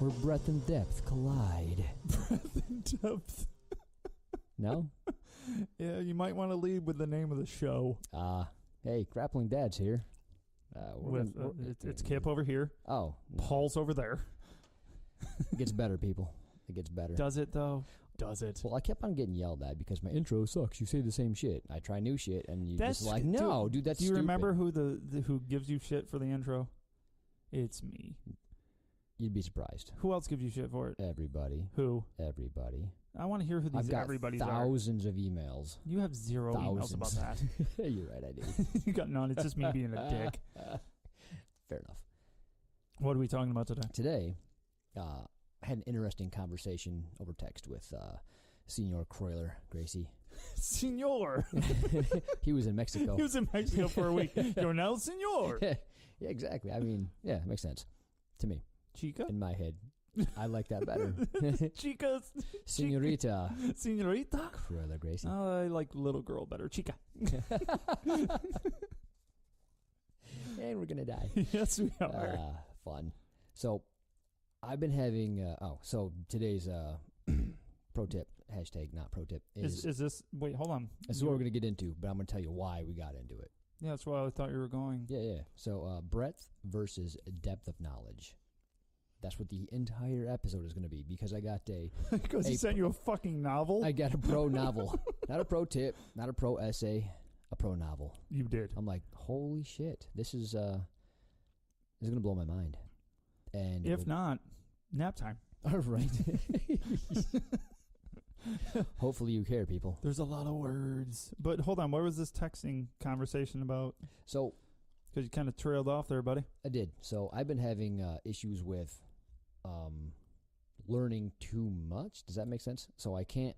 where breadth and depth collide. Breadth and depth. No? Yeah, you might want to lead with the name of the show. Hey, Grappling Dad's here. It's Kip over here. Oh. No. Paul's over there. It gets better, people. It gets better. Does it, though? Does it? Well, I kept on getting yelled at because my intro sucks. You say the same shit. I try new shit, and you just like, no, dude, that's stupid. Do you remember stupid. who gives you shit for the intro? It's me. You'd be surprised. Who else gives you shit for it? Everybody. Who? Everybody. I want to hear who these everybody's are. I've got thousands of emails. You have zero emails about that. You're right, I do. You got none. It's just me being a dick. Fair enough. What are we talking about today? Today, I had an interesting conversation over text with Senor Kroyler Gracie. Senor! He was in Mexico. He was in Mexico for a week. You're now Senor! Yeah, exactly. I mean, yeah, it makes sense to me. Chica? In my head. I like that better. Chicas. Senorita. Senorita? Kroyler Gracie. I like little girl better. Chica. And we're going to die. Yes, we are. Fun. So, I've been having... so today's pro tip, hashtag not pro tip, is this... Wait, hold on. This is what we're going to get into, but I'm going to tell you why we got into it. Yeah, that's why I thought you were going. Yeah. So, breadth versus depth of knowledge. That's what the entire episode is going to be, because I got because he sent you a fucking novel? I got a pro novel. Not a pro tip, not a pro essay, a pro novel. You did. I'm like, holy shit, this is going to blow my mind. And if not, nap time. All right. Hopefully you care, people. There's a lot of words. But hold on, what was this texting conversation about? So, because you kind of trailed off there, buddy. I did. So I've been having issues with learning too much. Does that make sense? So I can't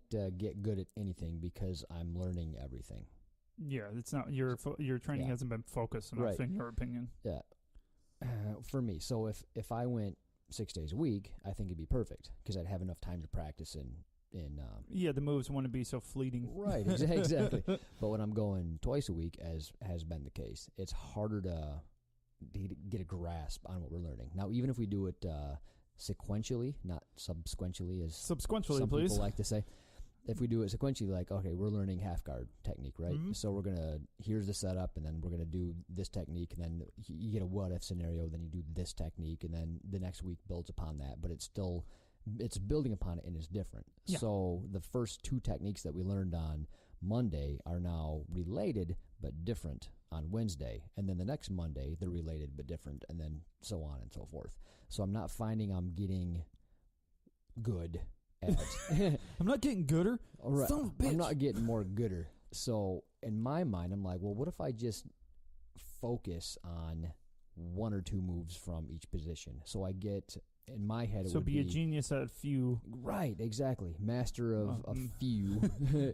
get good at anything because I'm learning everything. Yeah, it's not your training hasn't been focused enough, in your opinion. Yeah, for me. So if I went 6 days a week, I think it'd be perfect because I'd have enough time to practice and the moves wouldn't be so fleeting. Right, exactly. But when I'm going twice a week, as has been the case, it's harder to get a grasp on what we're learning. Now, even if we do it sequentially, not subsequentially, as some people like to say. If we do it sequentially, like, okay, we're learning half guard technique, right? Mm-hmm. So here's the setup, and then we're going to do this technique, and then you get a what-if scenario, then you do this technique, and then the next week builds upon that, but it's building upon it, and it's different. Yeah. So the first two techniques that we learned on Monday are now related but different on Wednesday, and then the next Monday, they're related but different, and then so on and so forth. So I'm not finding I'm getting good. I'm not getting gooder. Right. Son of a bitch. I'm not getting more gooder. So in my mind, I'm like, well, what if I just focus on one or two moves from each position? So I get, in my head, it would be a genius at a few. Right, exactly. Master of a few.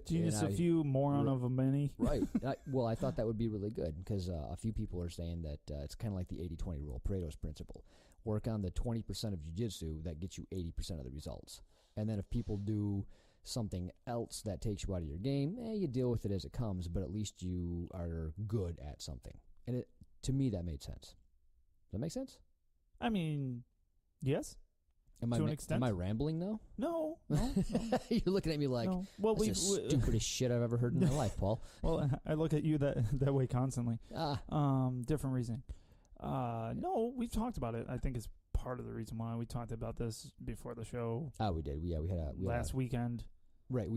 Genius a few, moron of a many. Right. I thought that would be really good because a few people are saying that it's kind of like the 80-20 rule, Pareto's principle. Work on the 20% of jiu-jitsu that gets you 80% of the results. And then if people do something else that takes you out of your game, you deal with it as it comes, but at least you are good at something. And to me, that made sense. Does that make sense? I mean, yes. To an extent. Am I rambling now? No. You're looking at me like, no. Well, that's the stupidest shit I've ever heard in my life, Paul. Well, I look at you that way constantly. Different reasoning. No, we've talked about it. I think it's part of the reason why we talked about this before the show. Oh, we did. Yeah, we had last weekend. Right.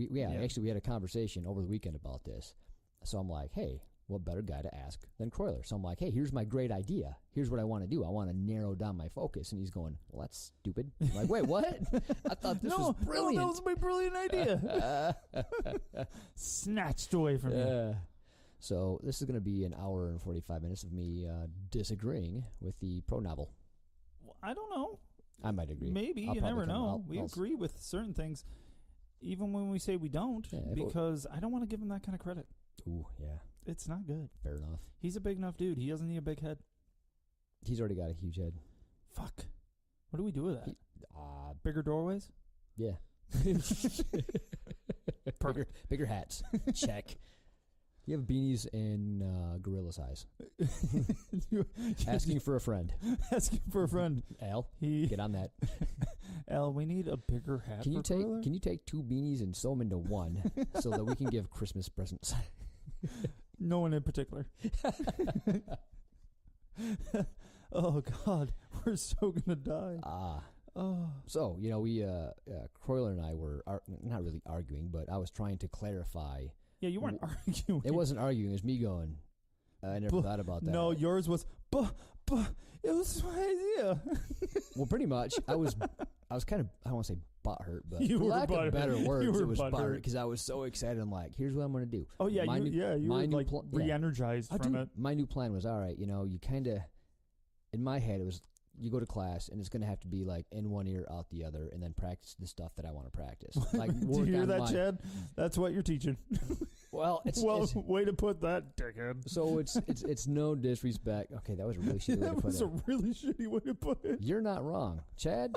Actually, we had a conversation over the weekend about this. So I'm like, hey, what better guy to ask than Kroyler? So I'm like, hey, here's my great idea. Here's what I want to do. I want to narrow down my focus. And he's going, well, that's stupid. I'm like, wait, what? I thought this was brilliant. No, that was my brilliant idea. Snatched away from you. So this is going to be an hour and 45 minutes of me disagreeing with the pro novel. I don't know. I might agree. Maybe. You never know. We agree with certain things, even when we say we don't, because I don't want to give him that kind of credit. Ooh, yeah. It's not good. Fair enough. He's a big enough dude. He doesn't need a big head. He's already got a huge head. Fuck. What do we do with that? Bigger doorways? Yeah. Bigger hats. Check. You have beanies in gorilla size. Asking for a friend. Asking for a friend. Al, get on that. Al, we need a bigger hat. Can you take 2 beanies and sew them into one so that we can give Christmas presents? No one in particular. Oh God, we're so gonna die. Oh. So we Kroyler and I were not really arguing, but I was trying to clarify. Yeah, you weren't arguing. It wasn't arguing. It was me going, I never thought about that. No, yours was, it was my idea. Well, pretty much. I was kind of, I don't want to say butthurt, but you for were lack of better words, it was butthurt because I was so excited. I'm like, here's what I'm going to do. Oh, yeah, you were like re-energized from it. My new plan was, all right, you kind of, in my head, it was, you go to class, and it's going to have to be like in one ear, out the other, and then practice the stuff that I want to practice. Like, do you hear that, Chad? That's what you're teaching. Well, it's way to put that, dickhead. So it's no disrespect. Okay, that was a really shitty way to put it. That was a really shitty way to put it. You're not wrong, Chad,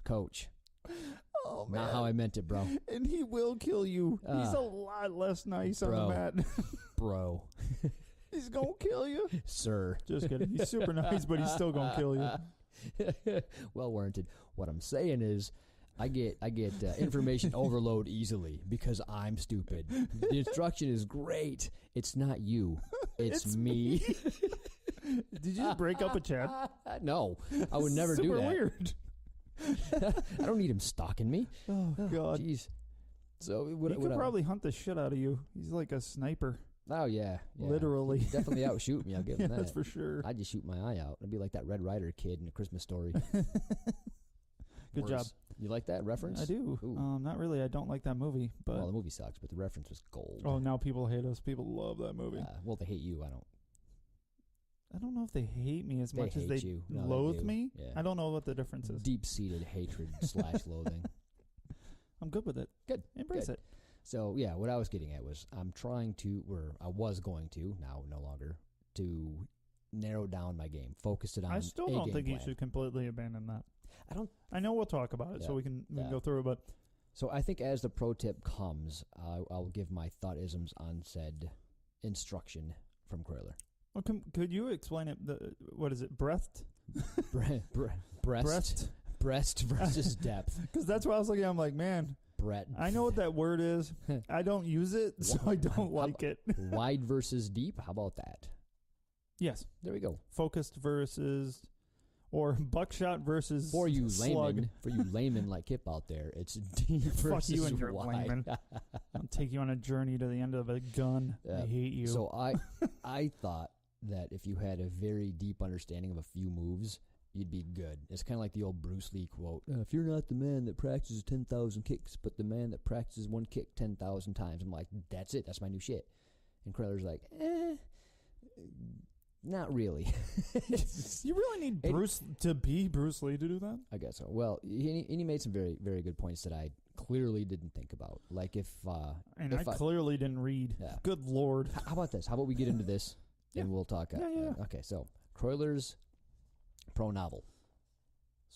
coach. Oh man, not how I meant it, bro. And he will kill you. He's a lot less nice on the mat, bro. He's gonna kill you, sir. Just kidding. He's super nice, but he's still gonna kill you. Well warranted. What I'm saying is, I get information overload easily because I'm stupid. The instruction is great. It's not you. It's me. Did you just break up with Chad? No, I would never do that. Super weird. I don't need him stalking me. Oh God. Jeez. So he could probably hunt the shit out of you. He's like a sniper. Oh yeah. Literally. He'd definitely outshoot me. I'll give him that. That's for sure. I'd just shoot my eye out. I'd be like that Red Ryder kid in A Christmas Story. Good job. You like that reference? I do. Not really. I don't like that movie. But well, the movie sucks, but the reference was gold. Oh, now people hate us. People love that movie. Well, they hate you. I don't know if they hate me as much as they loathe me. Yeah. I don't know what the difference is. Deep-seated hatred / loathing. I'm good with it. Good. Embrace it. So, yeah, what I was getting at was I was going to, now no longer, to narrow down my game, focus it on I still don't think plan. you should completely abandon that. I know we'll talk about it, so we can go through it, but... So I think as the pro tip comes, I'll give my thought-isms on said instruction from Kroyler. Well, could you explain it? What is it? Breast? Breast versus depth. Because that's what I was looking at. I'm like, man, I know what that word is. I don't use it, so I don't like it. Wide versus deep? How about that? Yes. There we go. Focused versus... Or buckshot versus for you slug. laymen like Kip out there, it's deep versus Fuck you and your wide. layman. I'll take you on a journey to the end of a gun. I hate you. So I thought that if you had a very deep understanding of a few moves, you'd be good. It's kind of like the old Bruce Lee quote: "If you're not the man that practices 10,000 kicks, but the man that practices one kick 10,000 times." I'm like, that's it. That's my new shit. And Kroyler's like, not really. You really need Bruce to be Bruce Lee to do that? I guess so. Well, he made some very, very good points that I clearly didn't think about. Like I clearly didn't read. Yeah. Good Lord. How about this? How about we get into this and we'll talk. Okay, so Kroyler's pro novel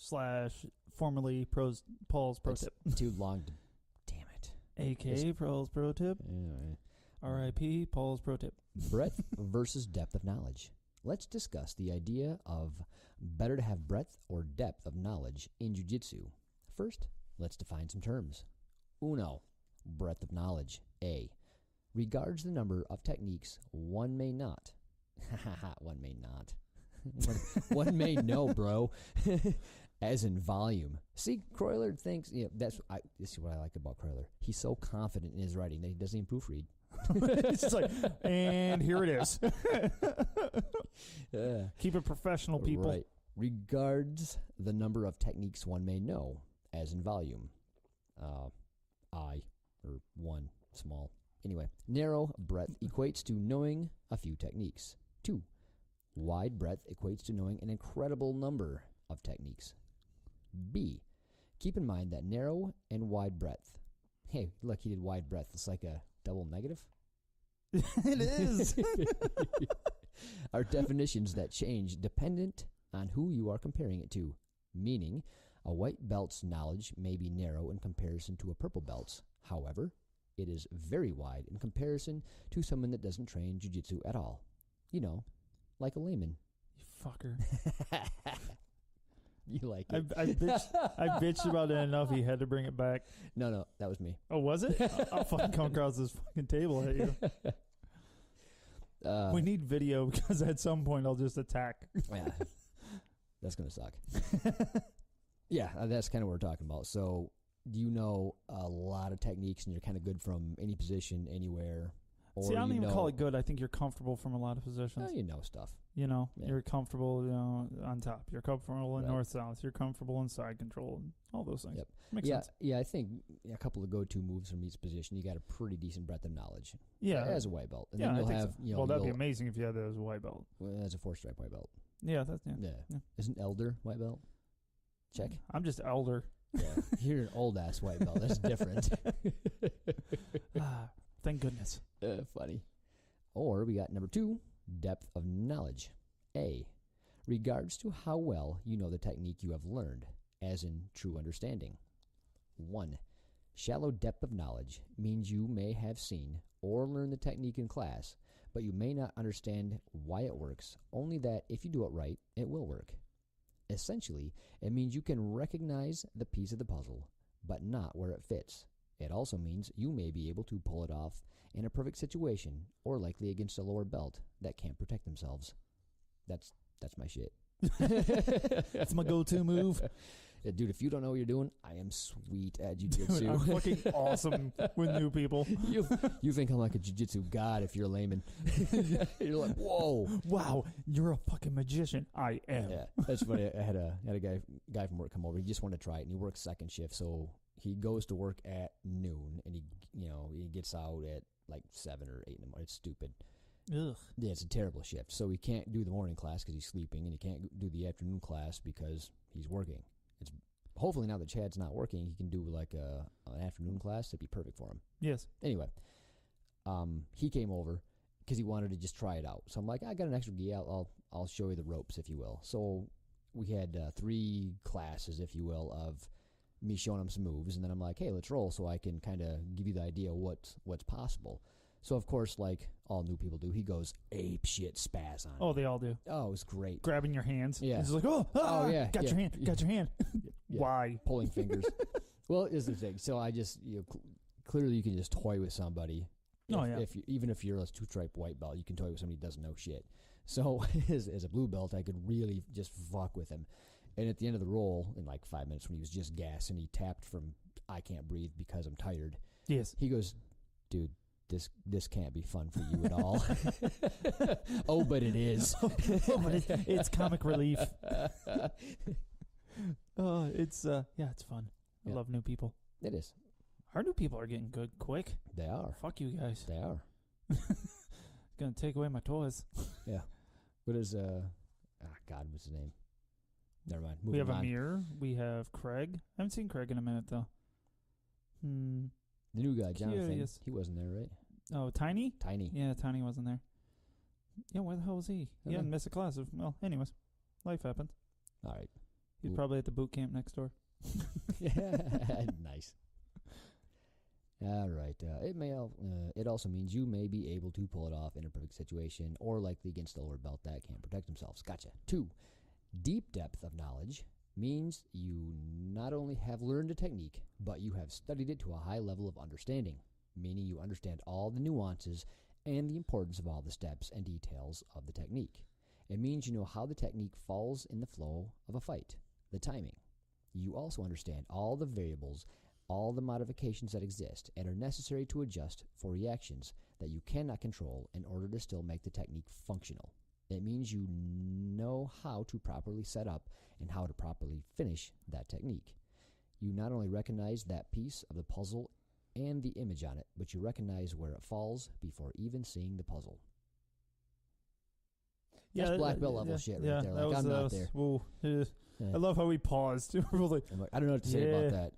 / formerly Paul's pro tip. Too long. Damn it. AKA Paul's pro tip. Anyway. R.I.P. Paul's pro tip. Breadth versus depth of knowledge. Let's discuss the idea of better to have breadth or depth of knowledge in Jiu Jitsu. First, let's define some terms. Uno, breadth of knowledge. A, regards the number of techniques one may not. One may not. One may know, bro. As in volume. See, Kroyler thinks, this is what I like about Kroyler. He's so confident in his writing that he doesn't even proofread. It's just like, and here it is. Keep it professional, people. Right. Regards the number of techniques one may know, as in volume. One, small. Anyway, narrow breadth equates to knowing a few techniques. 2, wide breadth equates to knowing an incredible number of techniques. B, keep in mind that narrow and wide breadth. Hey, look, he did wide breadth. It's like a double negative. It is. Are definitions that change dependent on who you are comparing it to. Meaning, a white belt's knowledge may be narrow in comparison to a purple belt's. However, it is very wide in comparison to someone that doesn't train jiu-jitsu at all. You know, like a layman. You fucker. You like it. I bitched about it enough he had to bring it back. No, that was me. Oh, was it? I'll fucking come across this fucking table at you. We need video because at some point I'll just attack. Yeah, that's going to suck. Yeah, that's kind of what we're talking about. So you know a lot of techniques and you're kind of good from any position, anywhere. Or See, I don't even call it good. I think you're comfortable from a lot of positions. You know stuff. You know, you're comfortable, on top. You're comfortable in north-south. You're comfortable in side control. All those things. Yep. Makes sense. Yeah, I think a couple of go-to moves from each position, you got a pretty decent breadth of knowledge. Yeah. As a white belt. And yeah, then you'll I think have, so. Well, that'd be amazing if you had that as a white belt. As a 4-stripe white belt. Yeah, that's, yeah. Isn't elder white belt? Check. I'm just elder. Yeah. You're an old-ass white belt. That's different. Thank goodness. Funny. Or we got number 2, depth of knowledge. A, regards to how well you know the technique you have learned, as in true understanding. 1, shallow depth of knowledge means you may have seen or learned the technique in class, but you may not understand why it works, only that if you do it right, it will work. Essentially, it means you can recognize the piece of the puzzle, but not where it fits. It also means you may be able to pull it off in a perfect situation, or likely against a lower belt that can't protect themselves. That's my shit. That's my go-to move. Yeah, dude, if you don't know what you're doing, I am sweet at jiu-jitsu. I'm fucking awesome with new people. You think I'm like a jiu-jitsu god if you're a layman. You're like, whoa. Wow, you're a fucking magician. I am. Yeah, that's funny. I had a guy from work come over. He just wanted to try it, and he works second shift, so he goes to work at noon, and he gets out at like 7 or 8 in the morning. It's stupid. Ugh. Yeah, it's a terrible shift. So he can't do the morning class because he's sleeping, and he can't do the afternoon class because he's working. It's hopefully now that Chad's not working, he can do like an afternoon class. It'd be perfect for him. Yes. Anyway, he came over because he wanted to just try it out. So I'm like, I got an extra gi. I'll show you the ropes, if you will. So we had 3 classes, if you will, of me showing him some moves, and then I'm like, hey, let's roll so I can kind of give you the idea what's possible. So, of course, like all new people do, he goes ape shit spaz on Oh, me. they all do. Oh, it was great. Grabbing your hands. Yeah. He's like, yeah. Got your hand. Got your hand. Yeah. Why? Pulling fingers. Well, is the thing. So I just, clearly you can just toy with somebody. Even if you're a 2-stripe white belt, you can toy with somebody who doesn't know shit. So as a blue belt, I could really just fuck with him. And at the end of the roll, in like 5 minutes, when he was just gassed and he tapped from I can't breathe because I'm tired. Yes. He goes, dude, this can't be fun for you at all. Oh, but it is. But it's comic relief. It's fun. I love new people. It is. Our new people are getting good quick. They are. Fuck you guys. They are. It's gonna take away my toys. Yeah. What is God, what's his name? Never mind. We have Amir. We have Craig. I haven't seen Craig in a minute though. The new guy, Jonathan. Yes. He wasn't there, right? Oh, Tiny? Tiny. Yeah, Tiny wasn't there. Yeah, where the hell was he? He hadn't missed a class. Anyways, life happens. All right. He's probably at the boot camp next door. Nice. All right. It also means you may be able to pull it off in a perfect situation, or likely against a lower belt that can't protect themselves. Gotcha. 2, deep depth of knowledge means you not only have learned a technique, but you have studied it to a high level of understanding, meaning you understand all the nuances and the importance of all the steps and details of the technique. It means you know how the technique falls in the flow of a fight, the timing. You also understand all the variables, all the modifications that exist and are necessary to adjust for reactions that you cannot control in order to still make the technique functional. It means you know how to properly set up and how to properly finish that technique. You not only recognize that piece of the puzzle and the image on it, but you recognize where it falls before even seeing the puzzle. That's black belt level shit right there. Like, I'm not there. I love how we paused. I'm like, I don't know what to say about that.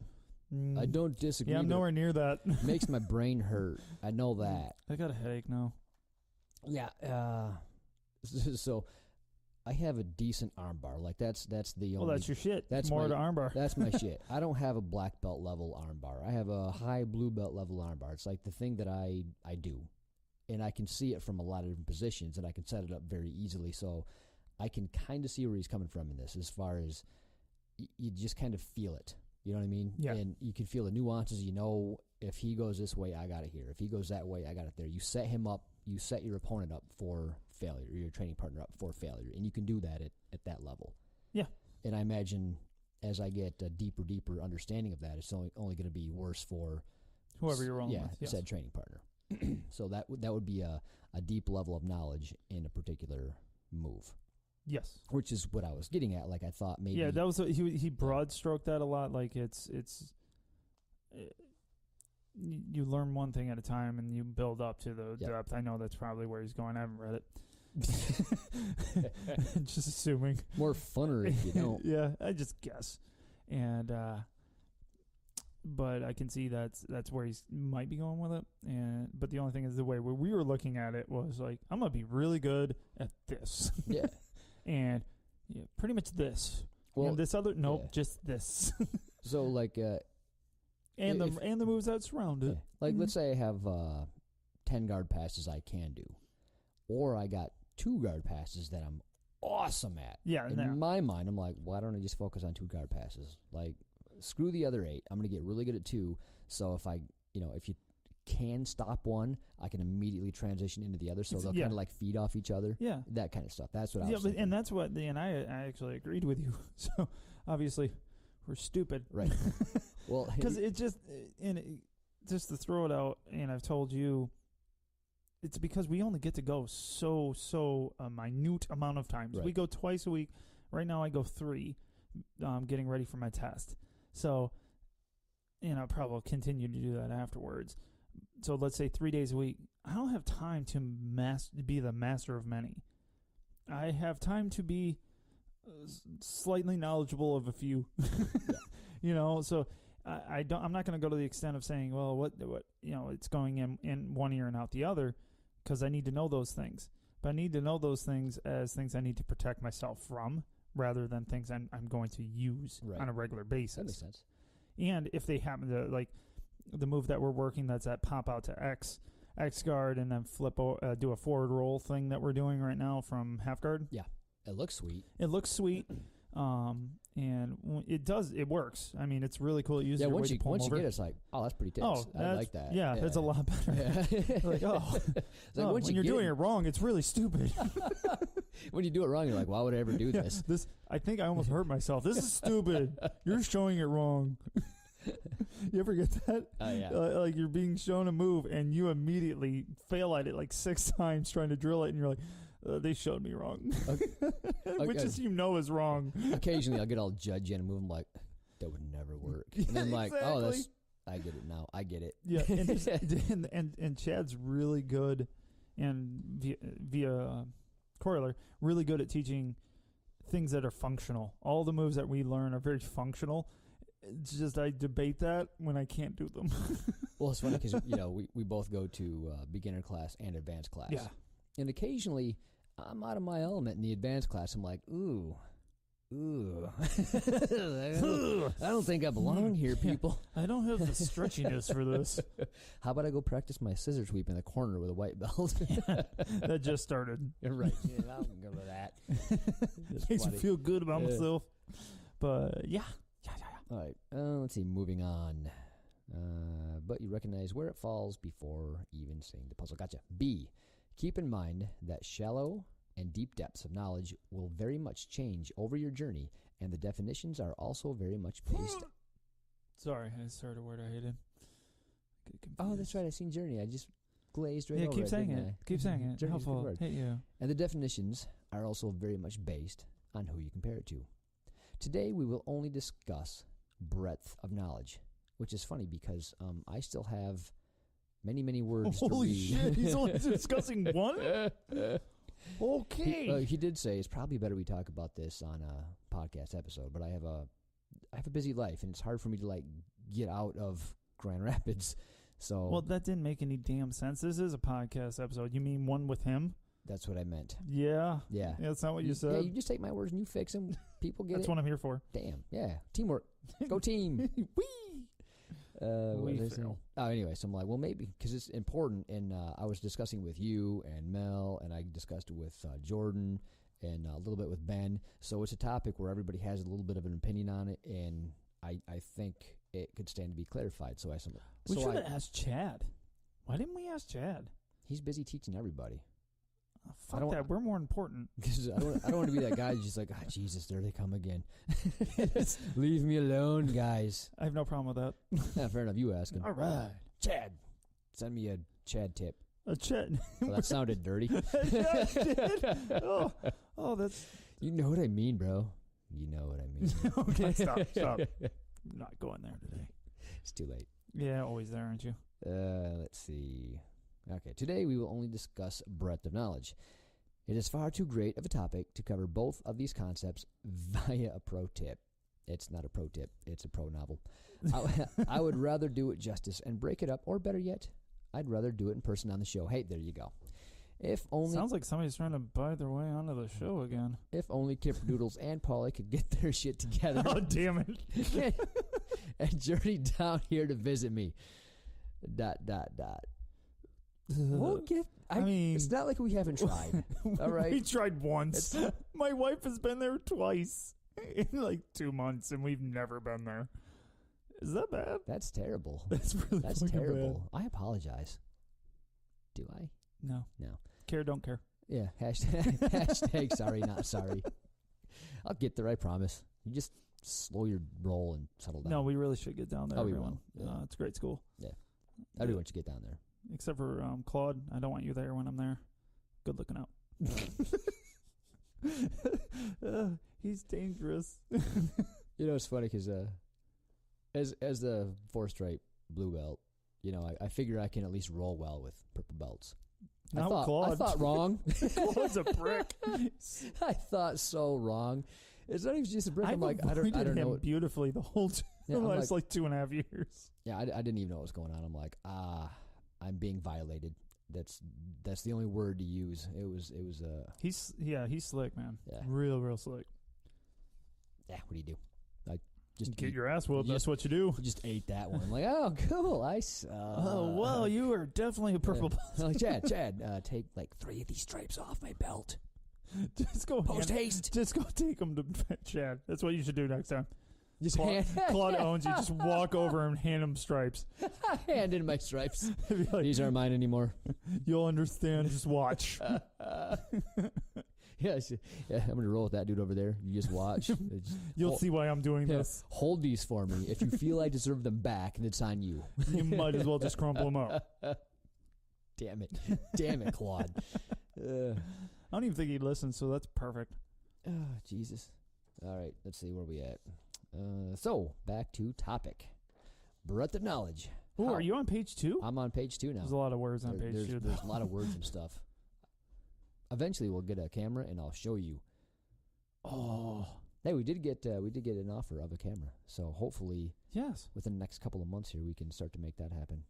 I don't disagree. Yeah, I'm nowhere near that. Makes my brain hurt. I know that. I got a headache now. Yeah. So I have a decent armbar. Like that's the only. Well, that's your shit. That's more my, to armbar. That's my shit. I don't have a black belt level armbar. I have a high blue belt level armbar. It's like the thing that I do, and I can see it from a lot of different positions, and I can set it up very easily. So I can kind of see where he's coming from in this, as far as you just kind of feel it. You know what I mean? Yeah. And you can feel the nuances. You know, if he goes this way, I got it here. If he goes that way, I got it there. You set him up. You set your opponent up for failure, or your training partner up for failure, and you can do that at that level. Yeah. And I imagine as I get a deeper understanding of that, it's only going to be worse for whoever you're rolling with. Said training partner. So that would be a deep level of knowledge in a particular move. Yes. Which is what I was getting at. Like I thought maybe. Yeah, that was he broad stroked that a lot. Like you learn one thing at a time and you build up to the depth. I know that's probably where he's going. I haven't read it. Just assuming. More funner if you don't. Yeah, I just guess. And but I can see that's where he might be going with it. But the only thing is the way we were looking at it was like, I'm gonna be really good at this. Yeah. And pretty much this. Well, and this other just this. So like and the moves that surround it. Yeah. Like let's say I have 10 guard passes I can do, or I got 2 guard passes that I'm awesome at. Yeah. In my mind, I'm like, why don't I just focus on 2 guard passes? Like, screw the other 8. I'm gonna get really good at 2. So if if you can stop one, I can immediately transition into the other. So they'll kind of like feed off each other. Yeah. That kind of stuff. That's what I was thinking. And that's what, and I actually agreed with you. So obviously we're stupid. Right. Well, because just to throw it out, and I've told you, it's because we only get to go so a minute amount of times. Right. We go twice a week. Right now I go 3, getting ready for my test. So, I'll probably continue to do that afterwards. So let's say 3 days a week. I don't have time to be the master of many. I have time to be slightly knowledgeable of a few. So I'm not going to go to the extent of saying, well, what it's going in one ear and out the other, because I need to know those things. But I need to know those things as things I need to protect myself from, rather than things I'm going to use on a regular basis. That makes sense. And if they happen to, like, the move that we're working, that's that pop out to X guard, and then do a forward roll thing that we're doing right now from half guard. Yeah, it looks sweet. And it works. I mean, it's really cool. It uses once you get it, it's like, oh, that's pretty tense. I like that. Yeah, that's a lot better. Like, when you're doing it wrong, it's really stupid. When you do it wrong, you're like, why would I ever do this? I think I almost hurt myself. This is stupid. You're showing it wrong. You ever get that? Yeah. Like you're being shown a move and you immediately fail at it like 6 times trying to drill it, and you're like, they showed me wrong. Which is is wrong. Occasionally I'll get all judgy and move. I'm like, that would never work. And then I'm like, oh, I get it now. I get it. Yeah, and Chad's really good, and via Kroyler, really good at teaching things that are functional. All the moves that we learn are very functional. It's just I debate that when I can't do them. Well, it's funny because we both go to beginner class and advanced class. Yeah. And occasionally I'm out of my element in the advanced class. I'm like, ooh. I don't think I belong here, people. I don't have the stretchiness for this. How about I go practice my scissor sweep in the corner with a white belt? That just started. Right. Yeah, I'll go to that. Makes me feel good about myself. But yeah. All right. Let's see. Moving on. But you recognize where it falls before even seeing the puzzle. Gotcha. B. Keep in mind that shallow and deep depths of knowledge will very much change over your journey, and the definitions are also very much based. Sorry, I started a word I hated. Oh, that's right. I seen Journey. I just glazed right over it. Yeah, keep saying it. Keep saying it. Journey's helpful. Hate you. And the definitions are also very much based on who you compare it to. Today, we will only discuss breadth of knowledge, which is funny because I still have many words to read. Holy shit, he's only discussing one? Okay. He did say it's probably better we talk about this on a podcast episode, but I have a busy life, and it's hard for me to like get out of Grand Rapids. So well, that didn't make any damn sense. This is a podcast episode. You mean one with him? That's what I meant. Yeah. Yeah. That's not what you said. Yeah, you just take my words and you fix them. People get That's it. what I'm here for. Damn. Yeah. Teamwork. Go team. Whee! We fail. Oh, anyway, so I'm like, well, maybe, because it's important. And I was discussing with you and Mel, and I discussed it with Jordan and a little bit with Ben. So it's a topic where everybody has a little bit of an opinion on it, and I think it could stand to be clarified. So we should have asked Chad. Why didn't we ask Chad? He's busy teaching everybody. Oh, fuck that. We're more important. Because I don't want to be that guy who's just like, oh, Jesus, there they come again. Leave me alone, guys. I have no problem with that. Yeah, fair enough. You asking. All right. Chad. Send me a Chad tip. A Chad. Well, that sounded dirty. Oh, that's... You know what I mean, bro. You know what I mean. Okay, stop. I'm not going there today. It's too late. Yeah, always there, aren't you? Let's see. Okay, today we will only discuss breadth of knowledge. It is far too great of a topic to cover both of these concepts via a pro tip. It's not a pro tip. It's a pro novel. I would rather do it justice and break it up, or better yet, I'd rather do it in person on the show. Hey, there you go. If only sounds like somebody's trying to buy their way onto the show again. If only Kip Doodles and Paulie could get their shit together. Oh, damn it. And journey down here to visit me. ... We'll I mean, it's not like we haven't tried. All right, we tried once. My wife has been there twice in like 2 months, and we've never been there. Is that bad? That's terrible. That's terrible. Bad. I apologize. Do I? No. Care, don't care. Yeah. Hashtag sorry, not sorry. I'll get there. I promise. You just slow your roll and settle down. No, we really should get down there. Oh, everyone. we will. Yeah. It's a great school. Yeah. Everyone should get down there. Except for Claude. I don't want you there when I'm there. Good looking out. He's dangerous. You know, it's funny because as the 4-stripe blue belt, you know, I figure I can at least roll well with purple belts. I thought wrong. Claude's a brick. I thought so wrong. It's not even just a brick. I'm like, I don't know. Him beautifully the whole time. Yeah, the last like 2.5 years. Yeah, I didn't even know what was going on. I'm like, I'm being violated. That's the only word to use. It was He's slick, man. Yeah. Real slick. Yeah, what do you do? I just get your ass whooped. That's what you do. Just ate that one. I'm like, oh, cool. Oh, well, you are definitely a purple belt. Like, Chad, take like 3 of these stripes off my belt. Just go post haste. Just go take them to Chad. That's what you should do next time. Just Claude owns you. Just walk over and hand him stripes. Hand in my stripes. Like, these aren't mine anymore. You'll understand. Just watch. Yeah, I'm going to roll with that dude over there. You just watch. You'll see why I'm doing this. Hold these for me. If you feel I deserve them back, and it's on you. You might as well just crumple them up. Damn it, Claude. I don't even think he'd listen, so that's perfect. Oh, Jesus. All right, let's see where we at. So, back to topic. Breadth of knowledge. Oh, are you on page 2? I'm on page 2 now. There's a lot of words on page 2. There's a lot of words and stuff. Eventually, we'll get a camera, and I'll show you. Oh. Hey, we did get an offer of a camera. So, hopefully, yes, within the next couple of months here, we can start to make that happen.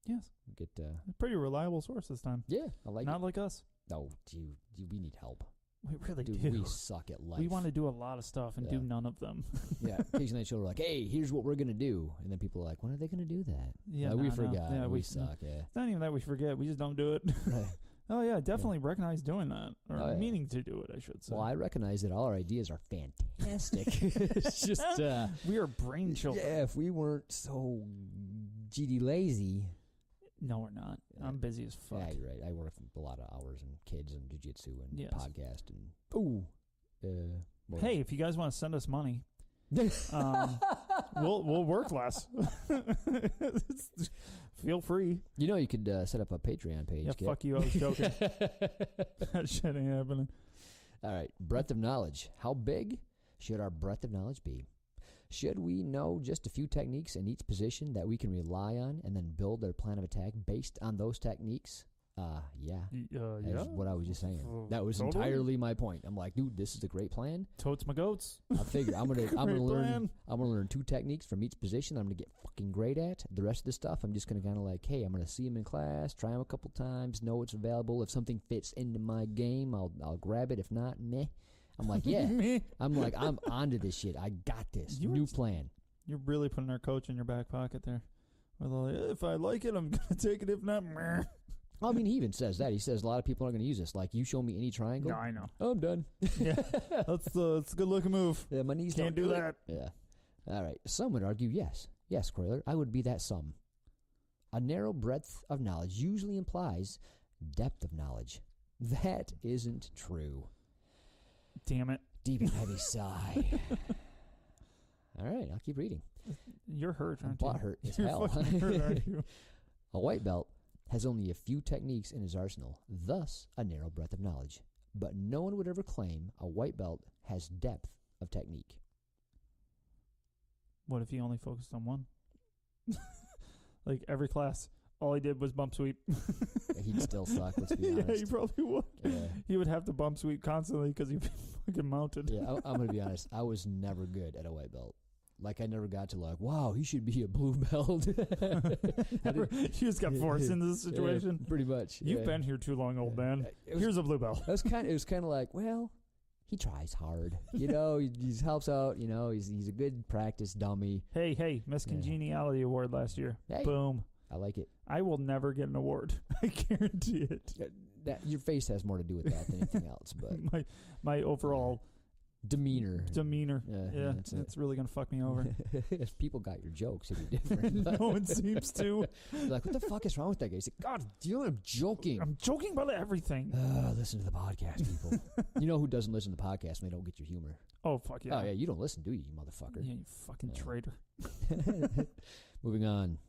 Yes. Get a pretty reliable source this time. Yeah, I like Not it. like us. No, we need help. We really do. We suck at life. We want to do a lot of stuff and do none of them. Yeah, occasionally we're like, hey, here's what we're going to do. And then people are like, when are they going to do that? Yeah, we forgot. Yeah, we suck, yeah. It's not even that we forget. We just don't do it. Right. Oh, yeah, definitely recognize doing that. Or meaning to do it, I should say. Well, I recognize that all our ideas are fantastic. It's just... we are brain children. Yeah, if we weren't so GD lazy... No, we're not. I'm busy as fuck. Yeah, you're right. I work a lot of hours and kids and Jiu Jitsu and podcast and hey, if you guys want to send us money, we'll work less. Feel free. You know, you could set up a Patreon page. Yeah, fuck you. I was joking. That shit ain't happening. All right, breadth of knowledge. How big should our breadth of knowledge be? Should we know just a few techniques in each position that we can rely on and then build our plan of attack based on those techniques? Yeah. Yeah. That's what I was just saying. That was Totally. entirely my point. I'm like, dude, this is a great plan. Totes my goats. I figure I'm gonna Great learn. plan. I'm gonna learn 2 techniques from each position. I'm gonna get fucking great at the rest of the stuff. I'm just gonna kind of like, hey, I'm gonna see them in class, try them a couple times, know what's available. If something fits into my game, I'll grab it. If not, meh. I'm like, yeah. I'm like, I'm onto this shit. I got this. New plan. You're really putting our coach in your back pocket there. With all the, if I like it, I'm gonna take it. If not, meh. I mean, he even says that. He says a lot of people aren't going to use this. Like, you show me any triangle. No, I know. Oh, I'm done. Yeah, that's a good looking move. Yeah, my knees Can't don't do it. that. Yeah. All right. Some would argue, yes, Kroyler, I would be that some. A narrow breadth of knowledge usually implies depth of knowledge. That isn't true. Damn it. Deep and heavy sigh. All right, I'll keep reading. You're hurt, aren't Butt you? hurt as You're hell. fucking hurt, aren't you? A white belt has only a few techniques in his arsenal, thus a narrow breadth of knowledge. But no one would ever claim a white belt has depth of technique. What if he only focused on one? Like every class, all he did was bump sweep. He'd still suck, let's be honest. Yeah, he probably would. Yeah. He would have to bump sweep constantly because he'd be fucking mounted. Yeah, I'm going to be honest. I was never good at a white belt. Like, I never got to like, wow, he should be a blue belt. You just got forced into this situation. Yeah, pretty much. You've been here too long, old man. Here's a blue belt. It was kind of like, well, he tries hard. You know, he helps out. You know, he's a good practice dummy. Hey, Miss Congeniality Award last year. Hey, Boom. I like it. I will never get an award. I guarantee it. That your face has more to do with that than anything else. But my overall demeanor. Yeah, it's really gonna fuck me over. If people got your jokes, it'd be different. No one seems to. Like, what the fuck is wrong with that guy? He's like, God, I'm joking. I'm joking about everything. Listen to the podcast, people. You know who doesn't listen to the podcast when they don't get your humor? Oh, fuck yeah. Oh, yeah, you don't listen, do you, motherfucker? Yeah, you fucking traitor. Moving on.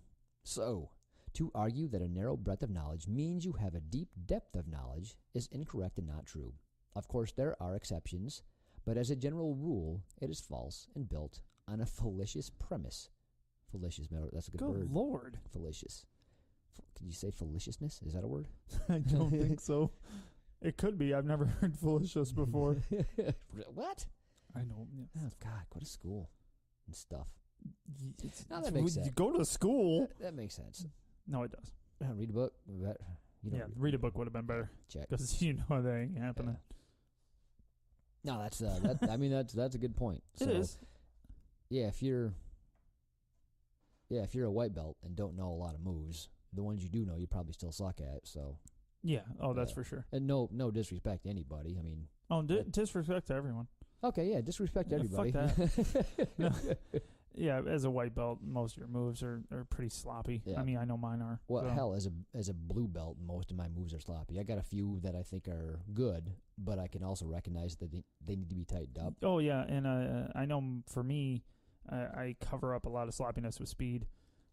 So, to argue that a narrow breadth of knowledge means you have a deep depth of knowledge is incorrect and not true. Of course, there are exceptions, but as a general rule, it is false and built on a fallacious premise. Fallacious, that's a good word. Good Lord. Fallacious. Can you say fallaciousness? Is that a word? I don't think so. It could be. I've never heard fallacious before. What? I know. Yeah. Oh, God, go to school and stuff. No, that makes sense. You go to school. That makes sense. No, it does. Read a book. You don't read a book would have been better. Check. Because you know that ain't happening. No, that's I mean that's a good point. It is. Yeah, if you're a white belt and don't know a lot of moves, the ones you do know you probably still suck at. So yeah, that's for sure. And no disrespect to anybody. I mean, disrespect to everyone. Okay, yeah, disrespect to everybody. Fuck that. No. Yeah, as a white belt, most of your moves are pretty sloppy. Yeah. I mean, I know mine are. Well, hell, as a blue belt, most of my moves are sloppy. I got a few that I think are good, but I can also recognize that they need to be tightened up. Oh yeah, and I know for me, I cover up a lot of sloppiness with speed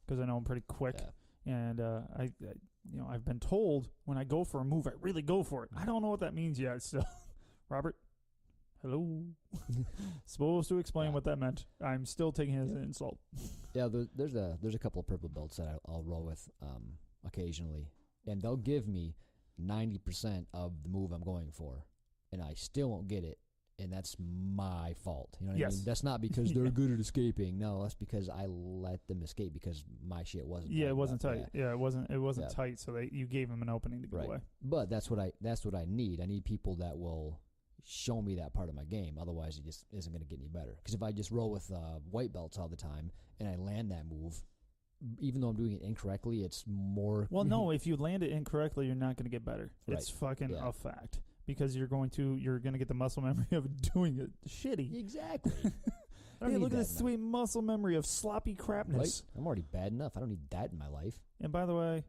because I know I'm pretty quick, and I've been told when I go for a move, I really go for it. I don't know what that means yet. Still, Robert. Hello. Supposed to explain what that meant. I'm still taking it as an insult. Yeah, there's a couple of purple belts that I'll roll with occasionally, and they'll give me 90% of the move I'm going for, and I still won't get it, and that's my fault. You know what I mean? That's not because they're good at escaping. No, that's because I let them escape because my shit wasn't. Yeah, it wasn't tight. Yeah, it wasn't tight. So you gave them an opening to get away. But that's what I need. I need people that will show me that part of my game. Otherwise, it just isn't going to get any better. Because if I just roll with white belts all the time and I land that move, even though I'm doing it incorrectly, it's more... Well, no, if you land it incorrectly, you're not going to get better. Right. It's fucking a fact. Because you're going to get the muscle memory of doing it shitty. Exactly. Hey, look at this sweet muscle memory of sloppy crapness. Right? I'm already bad enough. I don't need that in my life. And by the way,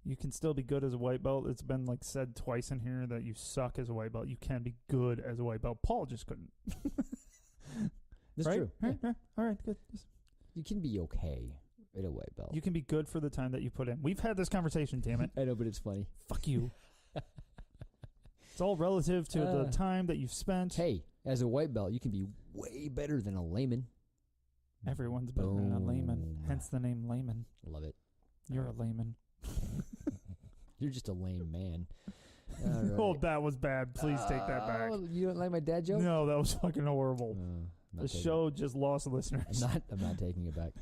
you can still be good as a white belt. It's been said twice in here that you suck as a white belt. You can be good as a white belt. Paul just couldn't. That's true. Right? All right, good. You can be okay at a white belt. You can be good for the time that you put in. We've had this conversation, damn it. I know, but it's funny. Fuck you. It's all relative to the time that you've spent. Hey, as a white belt, you can be way better than a layman. Everyone's better than a layman. Hence the name layman. Love it. You're a layman. You're just a lame man. All right. Oh, that was bad. Please take that back. You don't like my dad joke? No, that was fucking horrible. The show just lost listeners. I'm not taking it back.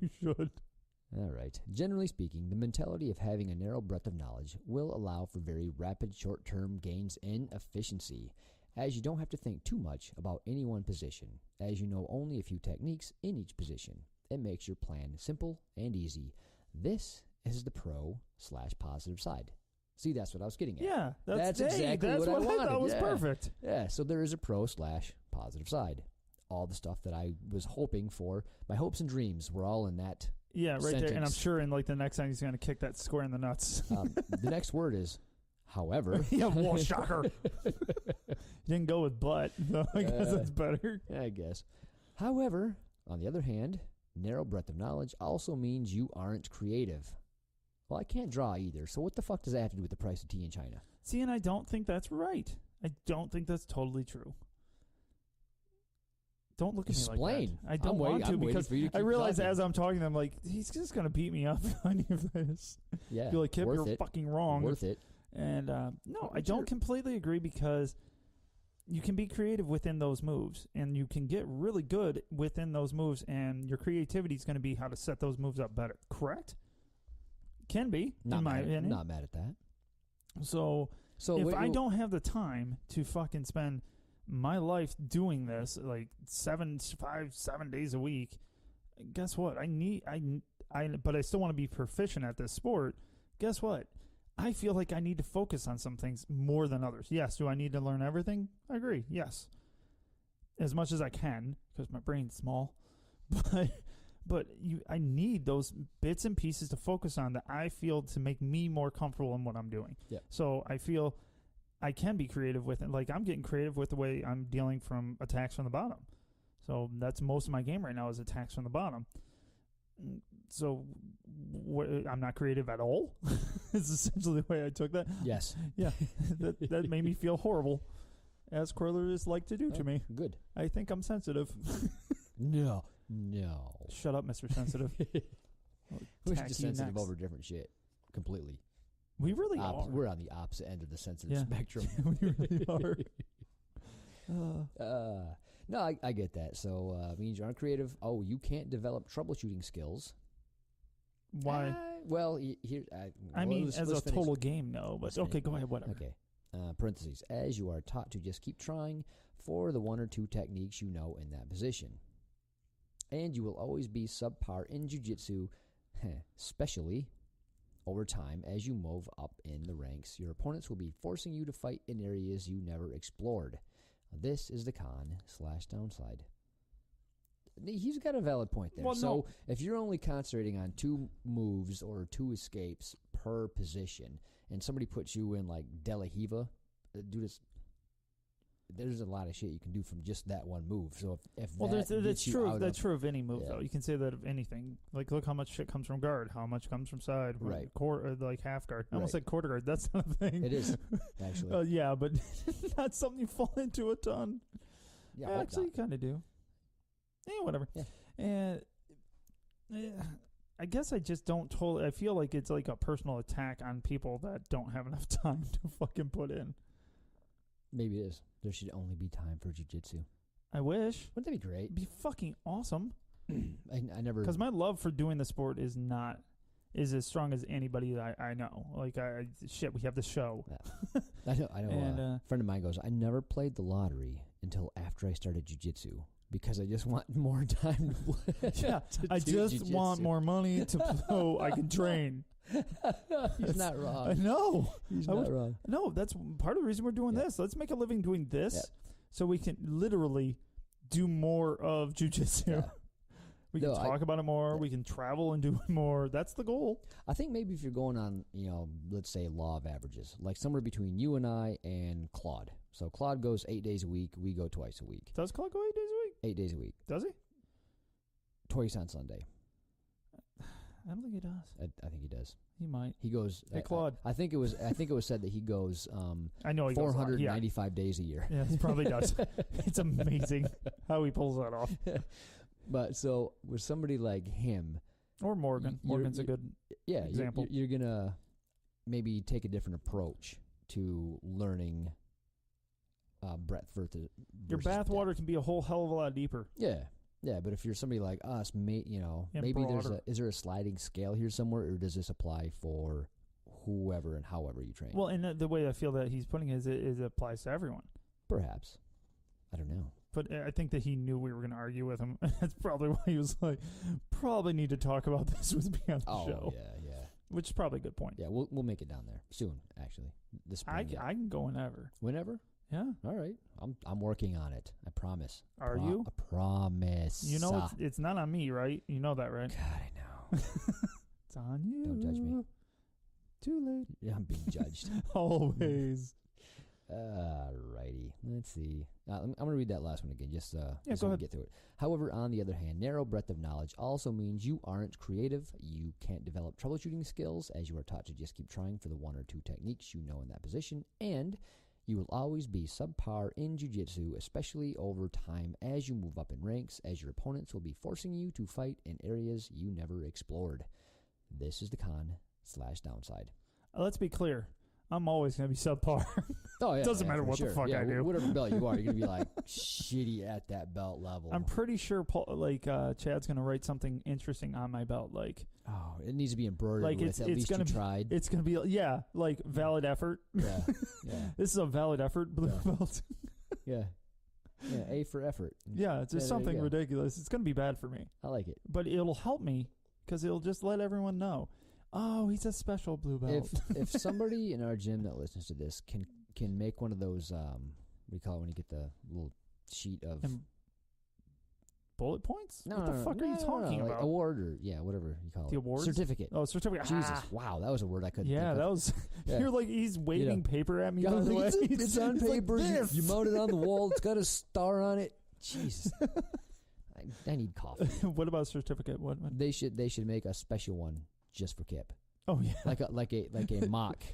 You should. All right. Generally speaking, the mentality of having a narrow breadth of knowledge will allow for very rapid short-term gains in efficiency, as you don't have to think too much about any one position, as you know only a few techniques in each position. It makes your plan simple and easy. This is the pro/positive side. See, that's what I was getting at. Yeah, that's exactly what I wanted. I thought was perfect. Yeah, so there is a pro/positive side. All the stuff that I was hoping for, my hopes and dreams were all in that. Yeah, right sentence. there. And I'm sure in like the next time he's going to kick that square in the nuts. The next word is, however. Yeah, well, shocker. You didn't go with but, so I guess that's better. I guess. However, on the other hand, narrow breadth of knowledge also means you aren't creative. Well, I can't draw either, so what the fuck does that have to do with the price of tea in China? See, and I don't think that's right. I don't think that's totally true. Don't look at me like that. I don't want to because I realize as I'm talking, I'm like, he's just going to beat me up on any of this. Yeah. Be like, Kip, you're fucking wrong. Worth it. And no, I don't completely agree because you can be creative within those moves and you can get really good within those moves and your creativity is going to be how to set those moves up better. Correct? Can be, in my opinion. Not mad at that. So if I don't have the time to fucking spend my life doing this like 7 days a week, guess what? But I still want to be proficient at this sport. Guess what? I feel like I need to focus on some things more than others. Yes. Do I need to learn everything? I agree. Yes. As much as I can because my brain's small. But I need those bits and pieces to focus on that I feel to make me more comfortable in what I'm doing. Yeah. So I feel I can be creative with it. Like I'm getting creative with the way I'm dealing from attacks from the bottom. So that's most of my game right now is attacks from the bottom. So I'm not creative at all. It's essentially the way I took that. Yes. Yeah. that made me feel horrible, as Kroyler like to do to me. Good. I think I'm sensitive. No. Shut up, Mr. Sensitive. We're just sensitive over different shit. Completely. We really are. We're on the opposite end of the sensitive spectrum. We really are. No, I get that. So it means you aren't creative. Oh, you can't develop troubleshooting skills. Why? Well, here. As a total game, no. But okay, go ahead. Whatever. Okay. Parentheses. As you are taught to just keep trying for the one or two techniques you know in that position. And you will always be subpar in Jiu Jitsu, especially over time as you move up in the ranks. Your opponents will be forcing you to fight in areas you never explored. This is the con/downside. He's got a valid point there. So if you're only concentrating on 2 moves or 2 escapes per position, and somebody puts you in like De La Hiva, there's a lot of shit you can do from just that one move. So if that's true. That's true of any move, though. You can say that of anything. Like, look how much shit comes from guard, how much comes from side, right? Like half guard. I almost said quarter guard. That's not a thing. It is actually. Yeah, but not something you fall into a ton. Yeah, actually, you kind of do. Yeah, whatever. Yeah. And I guess I just don't totally. I feel like it's like a personal attack on people that don't have enough time to fucking put in. Maybe it is. There should only be time for jiu-jitsu. I wish. Wouldn't that be great? It'd be fucking awesome. I never... Because my love for doing the sport is as strong as anybody that I know. Like, we have the show. Yeah. I know. And, a friend of mine goes, I never played the lottery until after I started jiu-jitsu because I just want more time to play. Yeah, I just jiu-jitsu. Want more money so I can train. He's not wrong. I know. He's not wrong. No, that's part of the reason we're doing this. Let's make a living doing this so we can literally do more of jiu-jitsu. Yeah. We can talk about it more. We can travel and do it more. That's the goal. I think maybe if you're going on, let's say law of averages, like somewhere between you and I and Claude. So Claude goes 8 days a week. We go twice a week. Does Claude go 8 days a week? 8 days a week. Does he? Twice on Sunday. I don't think he does. I think he does. He might. He goes. Hey, Claude. I think it was said that he goes. I know he 495 days a year. Yeah, he probably does. It's amazing how he pulls that off. But so with somebody like him, or Morgan, Morgan's a good example. You're gonna maybe take a different approach to learning breadth versus your bathwater can be a whole hell of a lot deeper. Yeah. Yeah, but if you're somebody like us, maybe broader. is there a sliding scale here somewhere, or does this apply for whoever and however you train? Well, and the way I feel that he's putting it is it applies to everyone. Perhaps. I don't know. But I think that he knew we were going to argue with him. That's probably why he was like, probably need to talk about this with me on the show. Yeah. Which is probably a good point. Yeah, we'll make it down there soon, actually. This spring. I can go whenever. Whenever? Yeah. All right. I'm working on it. I promise. Are you? I promise. You know it's not on me, right? You know that, right? God, I know. It's on you. Don't judge me. Too late. Yeah, I'm being judged. Always. Alrighty. Let's see. I'm going to read that last one again, just go so we ahead. get through it. However, on the other hand, narrow breadth of knowledge also means you aren't creative. You can't develop troubleshooting skills, as you are taught to just keep trying for the one or two techniques you know in that position, and you will always be subpar in Jiu Jitsu, especially over time as you move up in ranks, as your opponents will be forcing you to fight in areas you never explored. This is the con/downside. Let's be clear. I'm always going to be subpar. Oh, yeah. Doesn't matter what the fuck I do. Whatever belt you are, you're going to be like shitty at that belt level. I'm pretty sure Chad's going to write something interesting on my belt. Like, oh, it needs to be embroidered like with at least you tried. It's going to be, like valid effort. Yeah. This is a valid effort blue belt. Yeah. Yeah, A for effort. Yeah, it's just something ridiculous. It's going to be bad for me. I like it. But it'll help me because it'll just let everyone know. Oh, he's a special blue belt. If somebody in our gym that listens to this can make one of those, what do you call it when you get the little sheet of bullet points? No, what the fuck are you talking about? Like award or whatever you call it. The award? Certificate. Oh, certificate. Jesus, wow, that was a word I couldn't. Yeah, think that of. was. You're like he's waving paper at me. By the way, it's on paper. Like you mount it on the wall. It's got a star on it. Jesus. I need coffee. What about certificate? What? They should make a special one just for Kip. Oh yeah, like a mock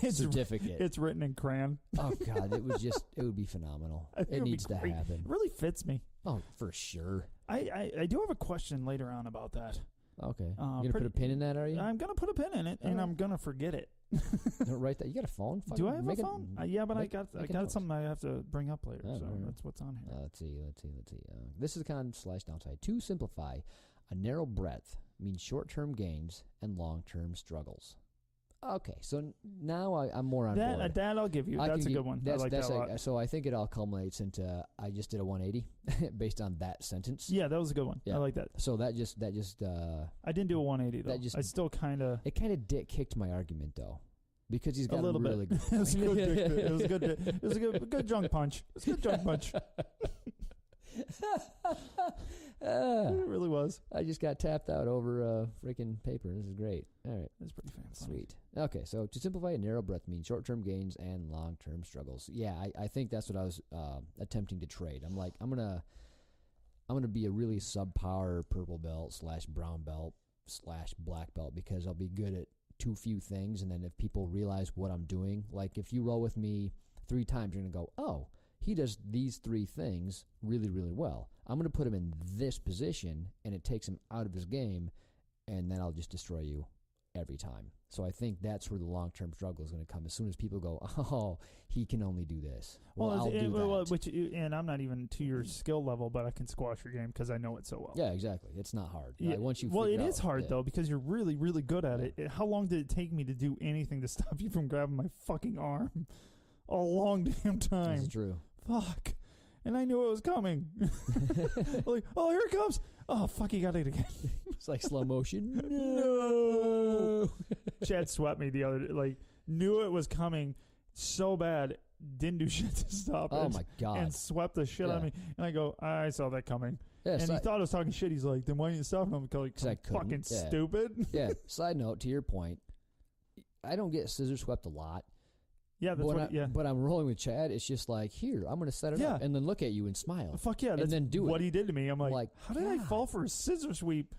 certificate. It's written in crayon. Oh God, it would be phenomenal. It needs to happen. It really fits me. Oh, for sure. I do have a question later on about that. Okay, you gonna put a pin in that? Are you? I'm gonna put a pin in it, and I'm gonna forget it. Don't write that. You got a phone? Do I have a phone? Yeah, but I got something I have to bring up later. So that's what's on here. Let's see. This is con/downside. To simplify, a narrow breadth means short-term gains and long-term struggles. Okay, so now I'm more on board. That I'll give you. That's a good one. I like that a lot. So I think it all culminates into I just did a 180 based on that sentence. Yeah, that was a good one. Yeah. I like that. So that just I didn't do a 180 though. I still kind of. It kind of dick kicked my argument though, because he's got a little really bit. It was a good. It was a good. It was a good junk punch. It was a good junk punch. It really was. I just got tapped out over freaking paper. This is great. All right. That's pretty fancy. Sweet. Okay, so to simplify, a narrow breadth means short-term gains and long-term struggles. Yeah, I think that's what I was attempting to trade. I'm like, I'm gonna be a really subpar purple belt / brown belt / black belt because I'll be good at too few things, and then if people realize what I'm doing, like if you roll with me 3 times, you're gonna go, oh, he does these 3 things really, really well. I'm going to put him in this position, and it takes him out of his game, and then I'll just destroy you every time. So I think that's where the long-term struggle is going to come. As soon as people go, oh, he can only do this. Well, I'll do that. And I'm not even to your skill level, but I can squash your game because I know it so well. Yeah, exactly. It's not hard. Yeah. Like once you it is hard, though, because you're really, really good at it. How long did it take me to do anything to stop you from grabbing my fucking arm? A long damn time. That's true. Fuck. And I knew it was coming. Like, oh, here it comes. Oh, fuck, he got it again. It's like slow motion. No. Chad swept me the other day. Like, knew it was coming so bad, didn't do shit to stop it. Oh, my God. And swept the shit out of me. And I go, I saw that coming. Yeah, and he thought I was talking shit. He's like, then why didn't you stop him? I'm like, fucking stupid. Yeah. Side note, to your point, I don't get scissor swept a lot. Yeah, that's but I'm rolling with Chad. It's just like, here, I'm going to set it up and then look at you and smile. Fuck yeah. And then do what he did to me. I'm like, how did I fall for a scissor sweep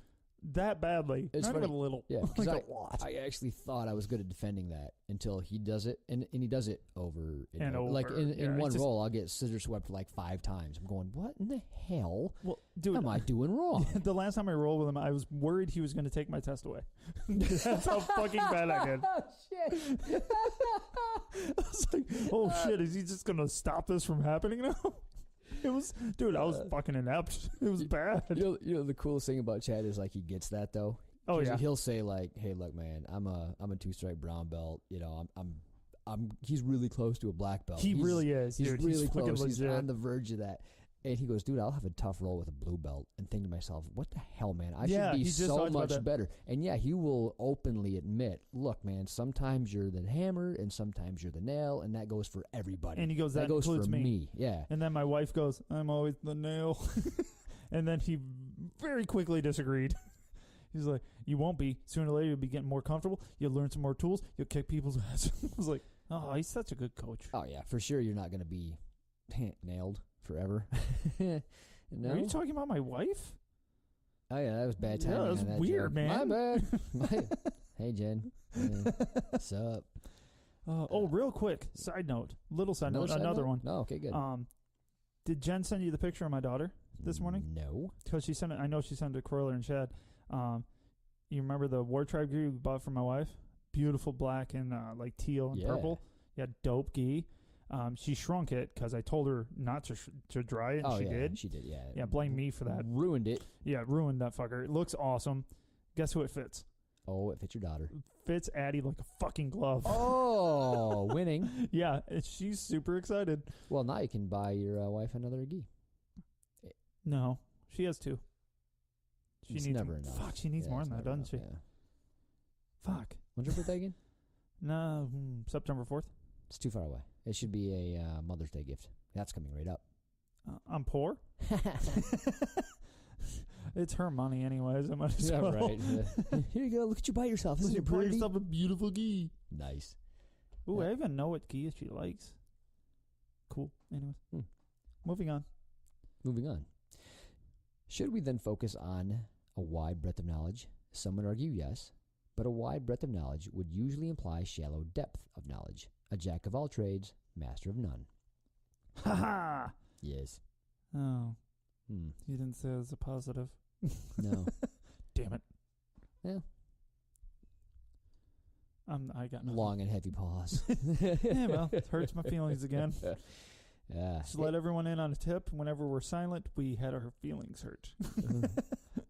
that badly. It's Not funny. even a little. Yeah, like because a lot. I actually thought I was good at defending that until he does it, and he does it over and over. over. Like in one just, roll, I'll get scissor swept like 5 times. I'm going, what in the hell dude, am I doing wrong? The last time I rolled with him, I was worried he was going to take my test away. That's how fucking bad I did. Oh, shit. I was like, oh, shit, is he just going to stop this from happening now? It was, dude, I was fucking inept. It was bad. You know, the coolest thing about Chad is, like, he gets that, though. Oh, yeah. He'll say, like, hey, look, man, I'm a 2-stripe brown belt. You know, he's really close to a black belt. He really is. He's dude. really fucking close. He's legit. on the verge of that. And he goes, dude, I'll have a tough roll with a blue belt, and think to myself, what the hell, man? I should be so much better. And yeah, he will openly admit, look, man, sometimes you're the hammer and sometimes you're the nail, and that goes for everybody. And he goes, that goes includes for me. Yeah. And then my wife goes, I'm always the nail. And then he very quickly disagreed. He's like, you won't be. Sooner or later, you'll be getting more comfortable. You'll learn some more tools. You'll kick people's ass. I was like, oh, he's such a good coach. Oh, yeah, for sure you're not going to be nailed forever. No? Are you talking about my wife? Oh, yeah, that was bad timing. Yeah, that was weird, joke. man. My bad. Hey, Jen. What's up? Real quick, side note. Little side note. Another one. No, okay, good. Did Jen send you the picture of my daughter this morning? No. Because she sent it. I know she sent it to Kroyler and Chad. You remember the War Tribe gi we bought for my wife? Beautiful black and like teal and purple. Yeah, dope gi. She shrunk it because I told her not to dry it, and she did. She did, yeah. Yeah, blame me for that. Ruined it. Yeah, ruined that fucker. It looks awesome. Guess who it fits? Oh, it fits your daughter. Fits Addie like a fucking glove. Oh, winning. Yeah, she's super excited. Well, now you can buy your wife another gi. No, she has 2. She It's needs never enough. Fuck, she needs more than that, doesn't she? Yeah. Fuck. When's your birthday again? No, September 4th. It's too far away. It should be a Mother's Day gift. That's coming right up. I'm poor. It's her money anyways. I might as well. Right. Here you go. Look at you buy yourself. This is your buy party. yourself a beautiful gi. Nice. Ooh, I even know what gi she likes. Cool. Anyways. Moving on. Should we then focus on a wide breadth of knowledge? Some would argue yes, but a wide breadth of knowledge would usually imply shallow depth of knowledge. A jack of all trades, master of none. Ha ha! Yes. Oh. You didn't say it was a positive. No. Damn it. Yeah. I got nothing. Long and heavy pause. Yeah, well, it hurts my feelings again. Yeah. Just let everyone in on a tip. Whenever we're silent, we had our feelings hurt.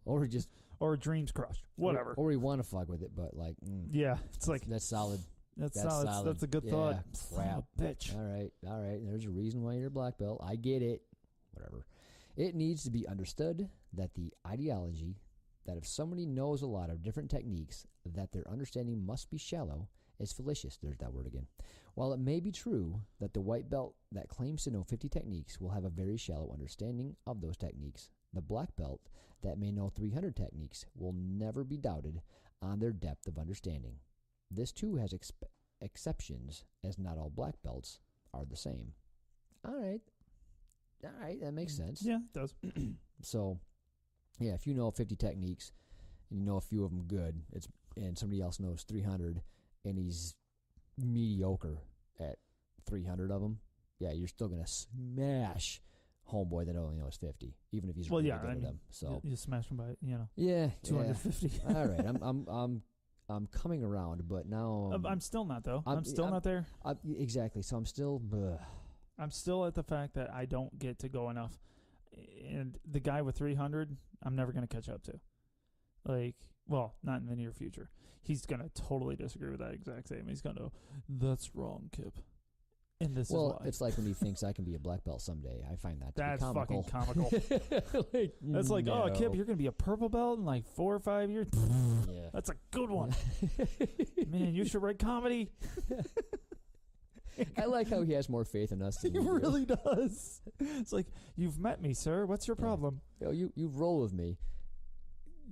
Or dreams crushed. Whatever. Or we want to fuck with it, but like... yeah, it's like... That's solid. That's solid. That's a good thought. Crap. Bitch. All right. There's a reason why you're a black belt. I get it. Whatever. It needs to be understood that the ideology that if somebody knows a lot of different techniques, that their understanding must be shallow is fallacious. There's that word again. While it may be true that the white belt that claims to know 50 techniques will have a very shallow understanding of those techniques, the black belt that may know 300 techniques will never be doubted on their depth of understanding. This too has exceptions, as not all black belts are the same. All right, that makes sense. Yeah, it does. So, yeah, if you know 50 techniques and you know a few of them good, and somebody else knows 300 and he's mediocre at 300 of them, yeah, you're still gonna smash homeboy that only knows 50, even if he's really good at them. So you smash him by 250. All right, I'm coming around, but now I'm still not though. I'm still not there. Exactly. So I'm still. I'm still at the fact that I don't get to go enough, and the guy with 300, I'm never going to catch up to. Like, well, not in the near future. He's going to totally disagree with that exact same. He's going to, that's wrong, Kip. And this is why. It's like when he thinks I can be a black belt someday. I find that to be comical. That's fucking comical. That's like, oh, Kip, you're going to be a purple belt in like 4 or 5 years? Yeah. That's a good one. Man, you should write comedy. I like how he has more faith in us than he really does. It's like, you've met me, sir. What's your problem? You roll with me.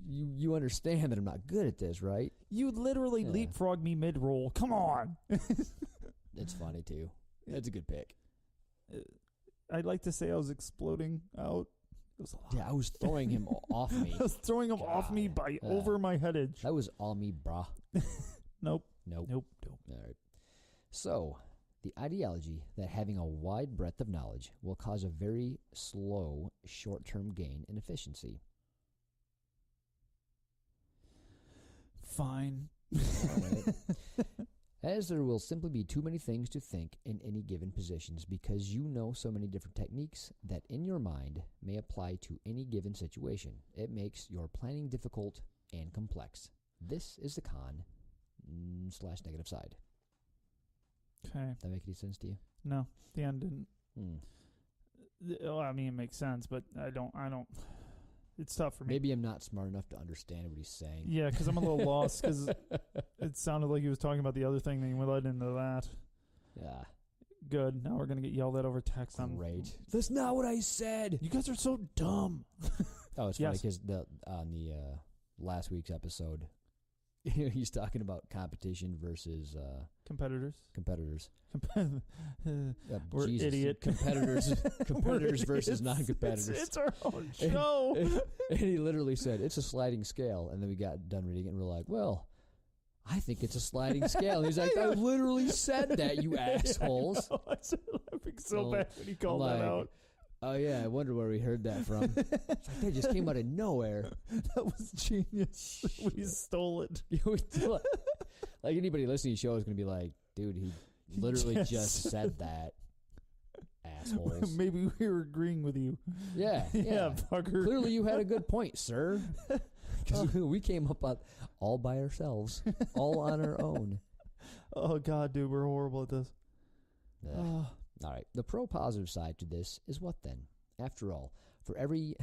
You understand that I'm not good at this, right? You literally leapfrog me mid-roll. Come on. It's funny, too. That's a good pick. I'd like to say I was exploding out. It was a lot. Yeah, I was throwing him off me. I was throwing him off me by over my head edge. That was all me, brah. Nope. Nope. Nope. All right. So, the ideology that having a wide breadth of knowledge will cause a very slow, short-term gain in efficiency. Fine. All right. As there will simply be too many things to think in any given positions because you know so many different techniques that in your mind may apply to any given situation. It makes your planning difficult and complex. This is the con / negative side. Okay. Does that make any sense to you? No, the end didn't. Hmm. I mean, it makes sense, but I don't. It's tough for me. Maybe I'm not smart enough to understand what he's saying. Yeah, because I'm a little lost because it sounded like he was talking about the other thing, then he led into that. Yeah. Good. Now we're going to get yelled at over text. Great. That's not what I said. You guys are so dumb. Oh, it's funny because on the last week's episode, he's talking about competition versus competitors. We're Jesus. idiot. Competitors versus non-competitors. It's our own show. And he literally said, it's a sliding scale. And then we got done reading it and we're like, well, I think it's a sliding scale. And he's like, I literally said that, you assholes. I was laughing so bad when he called that out. Oh, yeah, I wonder where we heard that from. It's like, that just came out of nowhere. That was genius. We stole it. Like, anybody listening to the show is going to be like, dude, he literally just said that. Assholes. Maybe we were agreeing with you. Yeah. Fucker. Clearly you had a good point, sir. Because we came up all by ourselves, all on our own. Oh, God, dude, we're horrible at this. All right. The pro-positive side to this is what then? After all, for every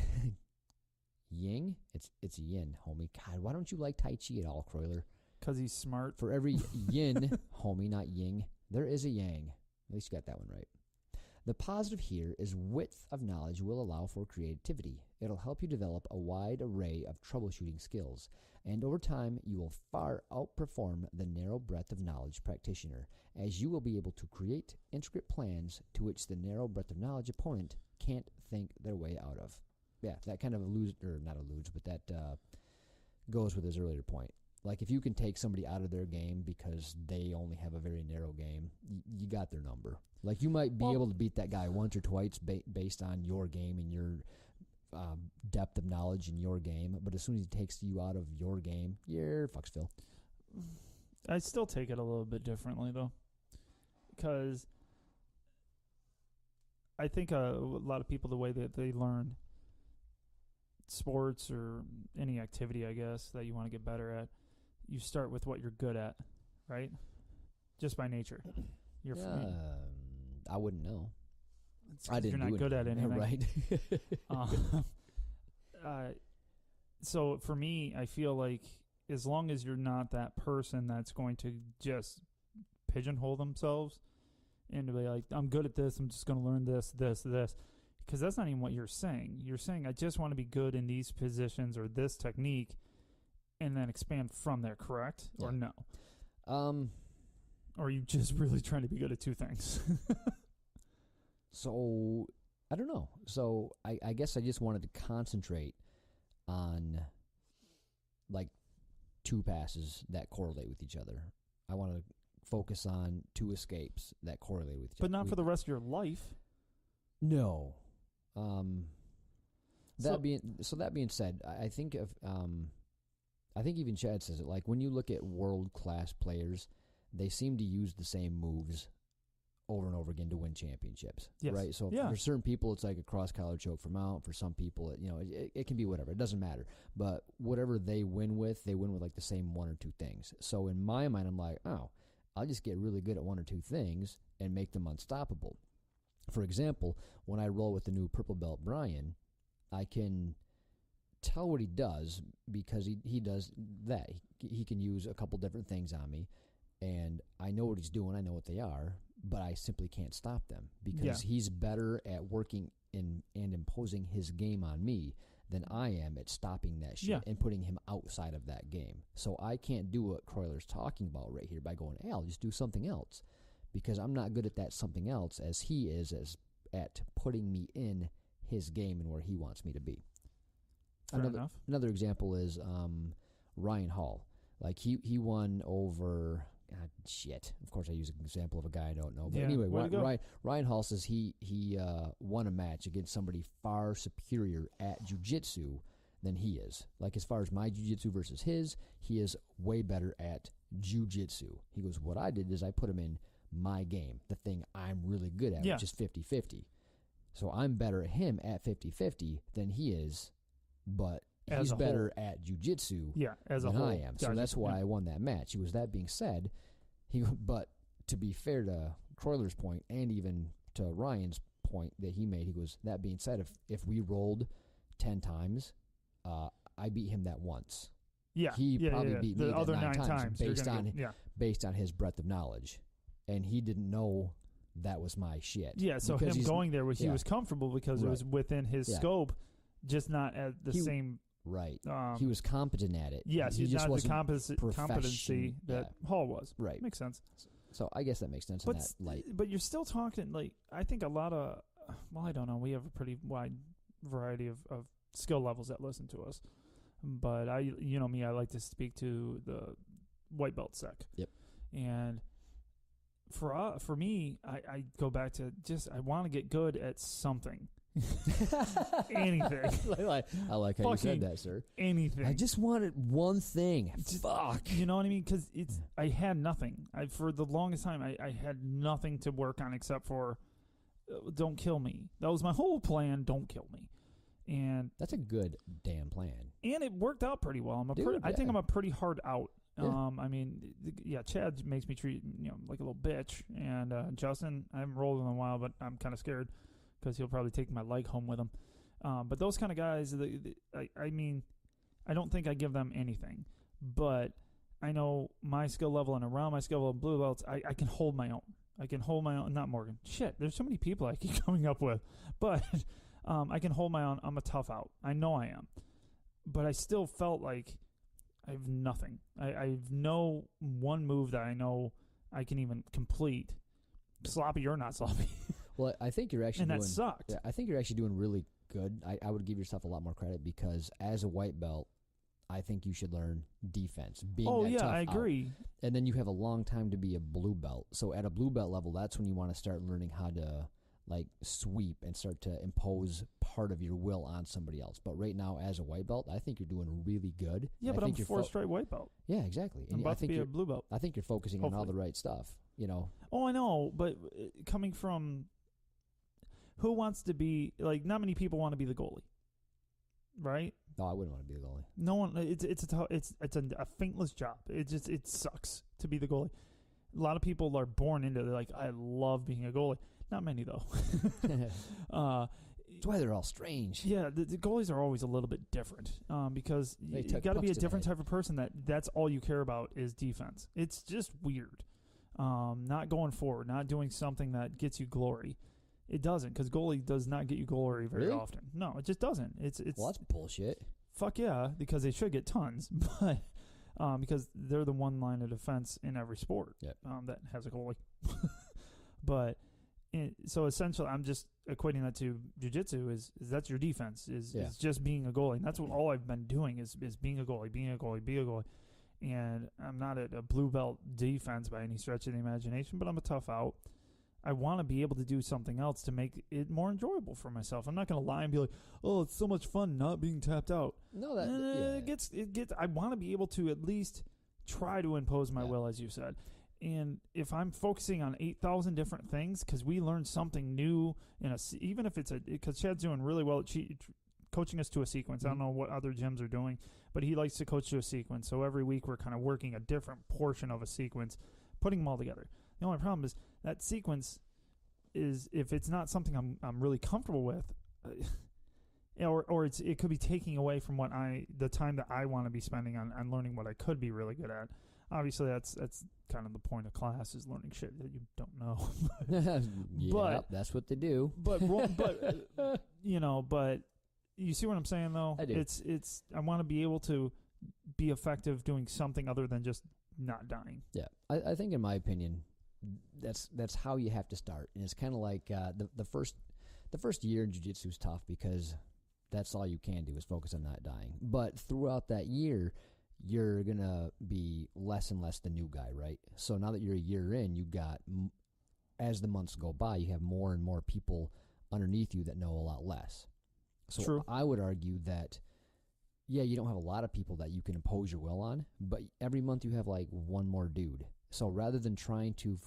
yin, it's yin, homie. God, why don't you like Tai Chi at all, Kroyler? Because he's smart. For every yin, homie, not ying, there is a yang. At least you got that one right. The positive here is width of knowledge will allow for creativity. It'll help you develop a wide array of troubleshooting skills, and over time you will far outperform the narrow breadth of knowledge practitioner, as you will be able to create intricate plans to which the narrow breadth of knowledge opponent can't think their way out of. Yeah, that kind of but that goes with his earlier point. Like, if you can take somebody out of their game because they only have a very narrow game, you got their number. Like, you might be able to beat that guy once or twice based on your game and your depth of knowledge in your game, but as soon as he takes you out of your game, you're fucks Phil. I still take it a little bit differently, though, because I think a lot of people, the way that they learn sports or any activity, I guess, that you want to get better at, you start with what you're good at, right? Just by nature. I wouldn't know. You're not good at anything. Right. So for me, I feel like as long as you're not that person that's going to just pigeonhole themselves and be like, I'm good at this, I'm just going to learn this, because that's not even what you're saying. You're saying, I just want to be good in these positions or this technique, and then expand from there, correct? Yeah. Or no? Or are you just really trying to be good at two things? So, I don't know. So, I guess I just wanted to concentrate on, like, two passes that correlate with each other. I want to focus on two escapes that correlate with each other. But not for the rest of your life. No. That being said, I think even Chad says it. Like, when you look at world-class players, they seem to use the same moves over and over again to win championships. Yes. Right? So for certain people, it's like a cross-collar choke for mount. For some people, it can be whatever. It doesn't matter. But whatever they win with like the same one or two things. So in my mind, I'm like, oh, I'll just get really good at one or two things and make them unstoppable. For example, when I roll with the new purple belt Brian, I can tell what he does because he does that. He can use a couple different things on me, and I know what he's doing. I know what they are, but I simply can't stop them because he's better at working and imposing his game on me than I am at stopping that shit and putting him outside of that game. So I can't do what Kroyler's talking about right here by going, hey, I'll just do something else, because I'm not good at that something else as he is at putting me in his game and where he wants me to be. Fair enough. Another example is Ryan Hall. Like he won over shit. Of course, I use an example of a guy I don't know. But anyway, Ryan Hall says he won a match against somebody far superior at jiu-jitsu than he is. Like as far as my jiu-jitsu versus his, he is way better at jiu-jitsu. He goes, what I did is I put him in my game, the thing I'm really good at, which is 50-50. So I'm better at him at 50-50 than he is, but he's better at jiu-jitsu than I am. So that's why I won that match. He goes, that being said, but to be fair to Kroyler's point and even to Ryan's point that he made, he goes, that being said, if we rolled 10 times, I beat him that once. Yeah, he probably beat me the other 9 times based on his breadth of knowledge, and he didn't know that was my shit. Yeah, so him going there, he was comfortable because it was within his scope, just not at the same. Right. He was competent at it. Yes, he just wasn't competency that Hall was. Right. Makes sense. So I guess that makes sense in that light. But you're still talking, like, I think a lot of, well, I don't know. We have a pretty wide variety of skill levels that listen to us. But I like to speak to the white belt sec. Yep. And for me, I go back to I want to get good at something. Anything. I like how you said that, sir. Anything. I just wanted one thing. Fuck. You know what I mean? Because I had nothing. For the longest time, I had nothing to work on except for don't kill me. That was my whole plan. Don't kill me. And that's a good damn plan. And it worked out pretty well. I think I'm a pretty hard out. Yeah. I mean, Chad makes me treat like a little bitch, and Justin, I haven't rolled in a while, but I'm kind of scared because he'll probably take my leg home with him. But those kind of guys, I mean, I don't think I give them anything, but I know my skill level and around my skill level blue belts, I can hold my own. I can hold my own. Not Morgan. Shit, there's so many people I keep coming up with, but I can hold my own. I'm a tough out. I know I am, but I still felt like I have nothing. I've no one move that I know I can even complete, sloppy or not sloppy. Well, I think you're actually that sucked. Yeah, I think you're actually doing really good. I would give yourself a lot more credit because as a white belt, I think you should learn defense. I agree. And then you have a long time to be a blue belt. So at a blue belt level, that's when you want to start learning how to sweep and start to impose part of your will on somebody else. But right now, as a white belt, I think you're doing really good. Yeah, but I'm 4 straight white belt. Yeah, exactly. I'm about to be a blue belt. I think you're focusing on all the right stuff. Oh, I know, but coming from who wants to be not many people want to be the goalie, right? No, I wouldn't want to be the goalie. No one. It's a thankless job. It sucks to be the goalie. A lot of people are born into it. They're like, I love being a goalie. Not many though. That's why they're all strange. Yeah, the goalies are always a little bit different because you got to be a different type of person that's all you care about is defense. It's just weird. Not going forward, not doing something that gets you glory. It doesn't, because goalie does not get you glory very often. No, it just doesn't. It's well, that's bullshit. Fuck yeah, because they should get tons, but because they're the one line of defense in every sport that has a goalie. But so essentially, I'm just equating that to jiu-jitsu is that's your defense is just being a goalie. And that's what all I've been doing is being a goalie, be a goalie. And I'm not at a blue belt defense by any stretch of the imagination, but I'm a tough out. I want to be able to do something else to make it more enjoyable for myself. I'm not going to lie and be like, "Oh, it's so much fun not being tapped out." No, that it gets. I want to be able to at least try to impose my will, as you said. And if I'm focusing on 8,000 different things, because we learn something new even if it's because Chad's doing really well at coaching us to a sequence. I don't know what other gyms are doing, but he likes to coach to a sequence. So every week we're kind of working a different portion of a sequence, putting them all together. The only problem is that sequence is if it's not something I'm really comfortable with, or it could be taking away from the time that I want to be spending on learning what I could be really good at. Obviously, that's kind of the point of class is learning shit that you don't know. But that's what they do. But you see what I'm saying though? I do. It's I want to be able to be effective doing something other than just not dying. Yeah, I think in my opinion, that's how you have to start. And it's kind of like the the first year in jiu-jitsu is tough because that's all you can do is focus on not dying. But throughout that year, you're going to be less and less the new guy, right? So now that you're a year in, you've got, as the months go by, you have more and more people underneath you that know a lot less. So True. I would argue that, yeah, you don't have a lot of people that you can impose your will on, but every month you have like one more dude. So rather than trying to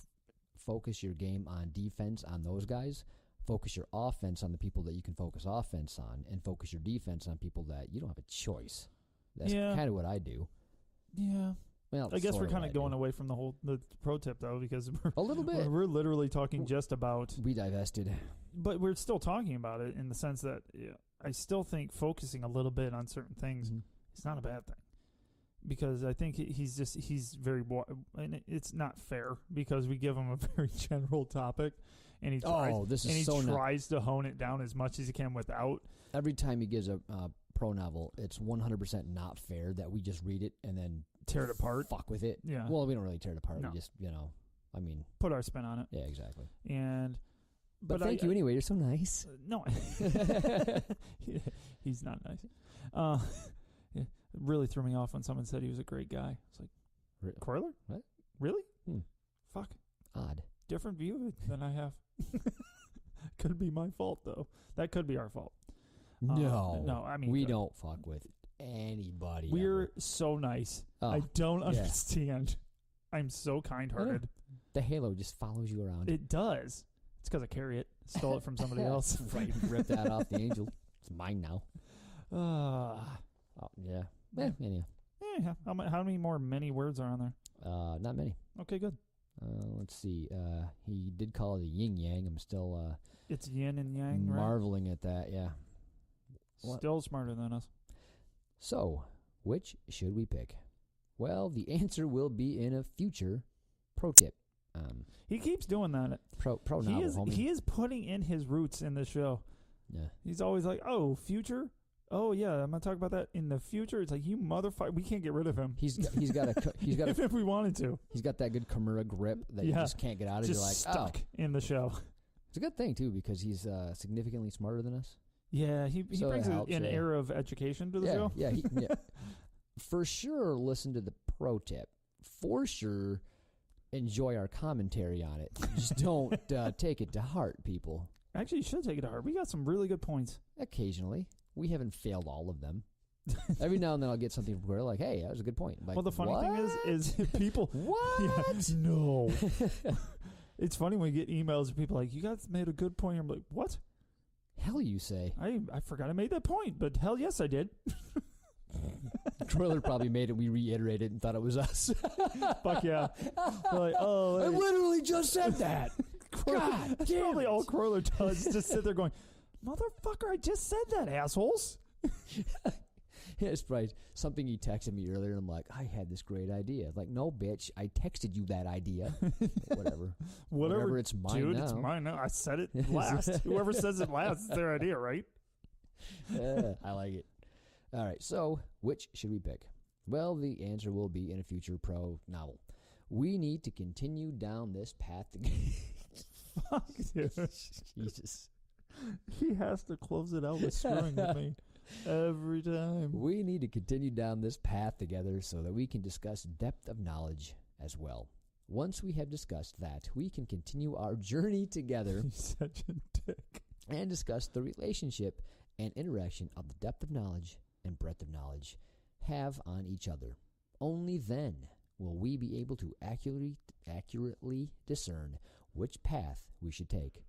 focus your game on defense on those guys, focus your offense on the people that you can focus offense on, and focus your defense on people that you don't have a choice. That's kind of what I do. Yeah. Well, I guess we're kind of of going away from the pro tip, though, because we're, a little bit. We're literally talking just about... We divested. But we're still talking about it in the sense that I still think focusing a little bit on certain things is not a bad thing. Because I think he's very... And it's not fair because we give him a very general topic. And he tries to hone it down as much as he can without. Every time he gives a pro novel, it's 100% not fair that we just read it and then tear it apart. Fuck with it. Yeah. Well, we don't really tear it apart. No. We just, I mean, put our spin on it. Yeah, exactly. And but thank you anyway. You're so nice. No, he's not nice. It really threw me off when someone said he was a great guy. It's like, Kroyler? What? Really? Fuck. Odd. Different view than I have. Could be my fault, though. That could be our fault. No. I mean, we don't fuck with anybody. We're ever. So nice. I don't understand. I'm so kind-hearted. The halo just follows you around. It does. It's because I carry it. Stole it from somebody else. Right. Ripped that off the angel. It's mine now. Yeah. Anyhow. Yeah. How many more many words are on there? Not many. Okay, good. Let's see. He did call it a yin yang. I'm still it's yin and yang, marveling at that. Yeah. Still smarter than us. So, which should we pick? Well, the answer will be in a future pro tip. He keeps doing that. Pro novel, homie. He is putting in his roots in this show. Yeah. He's always like, "Oh, future. Oh yeah, I'm gonna talk about that in the future." It's like, you motherfucker, we can't get rid of him. He's got if we wanted to. He's got that good Kimura grip that you just can't get out of. Just You're like, stuck in the show. It's a good thing too because he's significantly smarter than us. Yeah, he brings an era of education to the show. Yeah, for sure. Listen to the pro tip. For sure, enjoy our commentary on it. Just don't take it to heart, people. Actually, you should take it to heart. We got some really good points. Occasionally. We haven't failed all of them. Every now and then I'll get something from where like, hey, that was a good point. Like, well, the funny thing is people... What? Yeah, no. It's funny when we get emails of people like, you guys made a good point. I'm like, what? Hell you say. I forgot I made that point, but hell yes I did. Kroyler probably made it. We reiterated and thought it was us. Fuck yeah. We're like, oh, I literally just said that. God that's damn probably it. all Kroyler does. Just sit there going, motherfucker, I just said that, assholes. Yeah, it's probably something he texted me earlier, and I'm like, I had this great idea. Like, no, bitch, I texted you that idea. Whatever, it's mine dude, now. It's mine now. I said it last. Whoever says it last, it's their idea, right? I like it. All right, so which should we pick? Well, the answer will be in a future pro novel. We need to continue down this path. Fuck, dude. Jesus. He has to close it out with screwing with me every time. We need to continue down this path together so that we can discuss depth of knowledge as well. Once we have discussed that, we can continue our journey together. He's such a dick. And discuss the relationship and interaction of the depth of knowledge and breadth of knowledge have on each other. Only then will we be able to accurately discern which path we should take.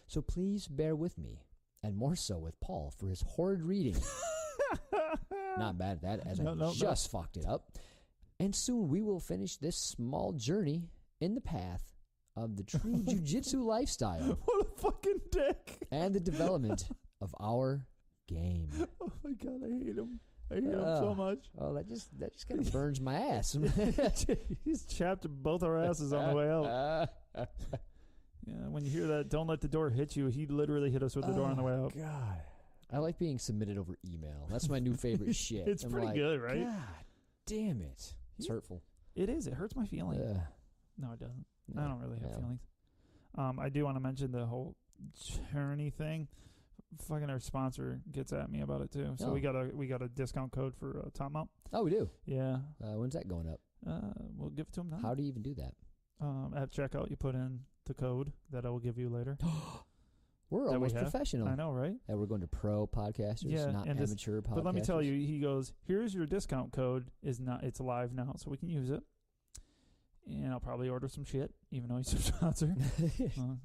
So please bear with me, and more so with Paul for his horrid reading. Not bad at that, as I just fucked it up. And soon we will finish this small journey in the path of the true Jiu Jitsu lifestyle. What a fucking dick. And the development of our game. Oh my God, I hate him. I hate him so much. Oh, that just kind of burns my ass. He's chapped both our asses on the way out. Yeah, when you hear that, don't let the door hit you. He literally hit us with the door on the way out. God. I like being submitted over email. That's my new favorite shit. It's pretty good, right? God damn it. It's hurtful. It is. It hurts my feelings. No, it doesn't. No. I don't really have feelings. I do want to mention the whole journey thing. Fucking our sponsor gets at me about it too. So we got a discount code for Top Mount. Oh, we do. Yeah. When's that going up? We'll give it to him now. How do you even do that? At checkout, you put in the code that I will give you later. We're almost professional. I know, right? And we're going to pro podcasters, not amateur podcasters. But let me tell you, he goes, here's your discount code. It's live now, so we can use it. And I'll probably order some shit, even though he's a sponsor.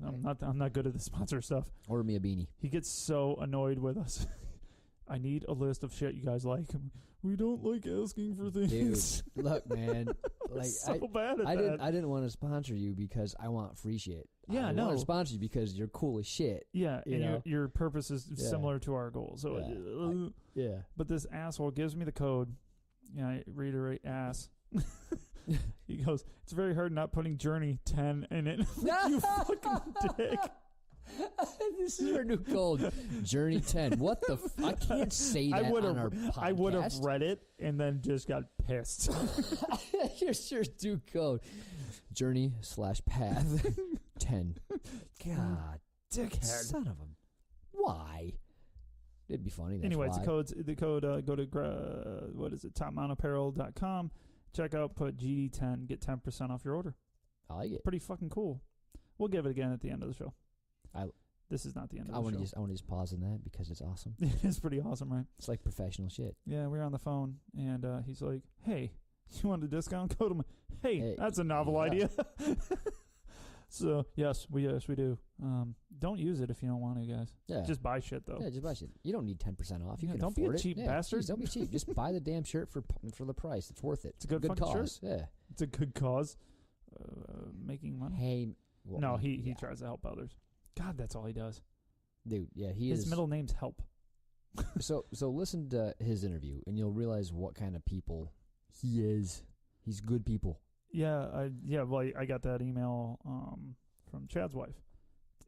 I'm not good at the sponsor stuff. Order me a beanie. He gets so annoyed with us. I need a list of shit you guys like. We don't like asking for things. Dude, look, man. Like so bad at that. I didn't want to sponsor you because I want free shit. Yeah, I want to sponsor you because you're cool as shit. Yeah, and your purpose is similar to our goal. So yeah. But this asshole gives me the code. Yeah, I reiterate ass. He goes, it's very hard not putting Journey 10 in it. You fucking dick. This is our new code, Journey 10. What the I can't say that on our podcast. I would have read it and then just got pissed. Here's your new code, Journey/path 10. God, dickhead. Son of a... Why? It'd be funny. Anyways, the code, go to, topmountapparel.com. Check out, put GD10, get 10% off your order. I like it. Pretty fucking cool. We'll give it again at the end of the show. This is not the end of the show. I want to just pause on that because it's awesome. It's pretty awesome, right? It's like professional shit. Yeah, we were on the phone, and he's like, hey, you want a discount code? I'm like, hey, that's a novel idea. So, yes, we do. Don't use it if you don't want to, guys. Yeah. Just buy shit, though. Yeah, just buy shit. You don't need 10% off. You can don't afford be a cheap bastard. Geez, don't be cheap. Just buy the damn shirt for the price. It's worth it. It's a good fucking cause. Shirt. Yeah. It's a good cause. Making money. Hey. Well, no, he tries to help others. God, that's all he does. Dude, yeah, his middle name's Help. So listen to his interview, and you'll realize what kind of people he is. He's good people. Yeah, I got that email from Chad's wife.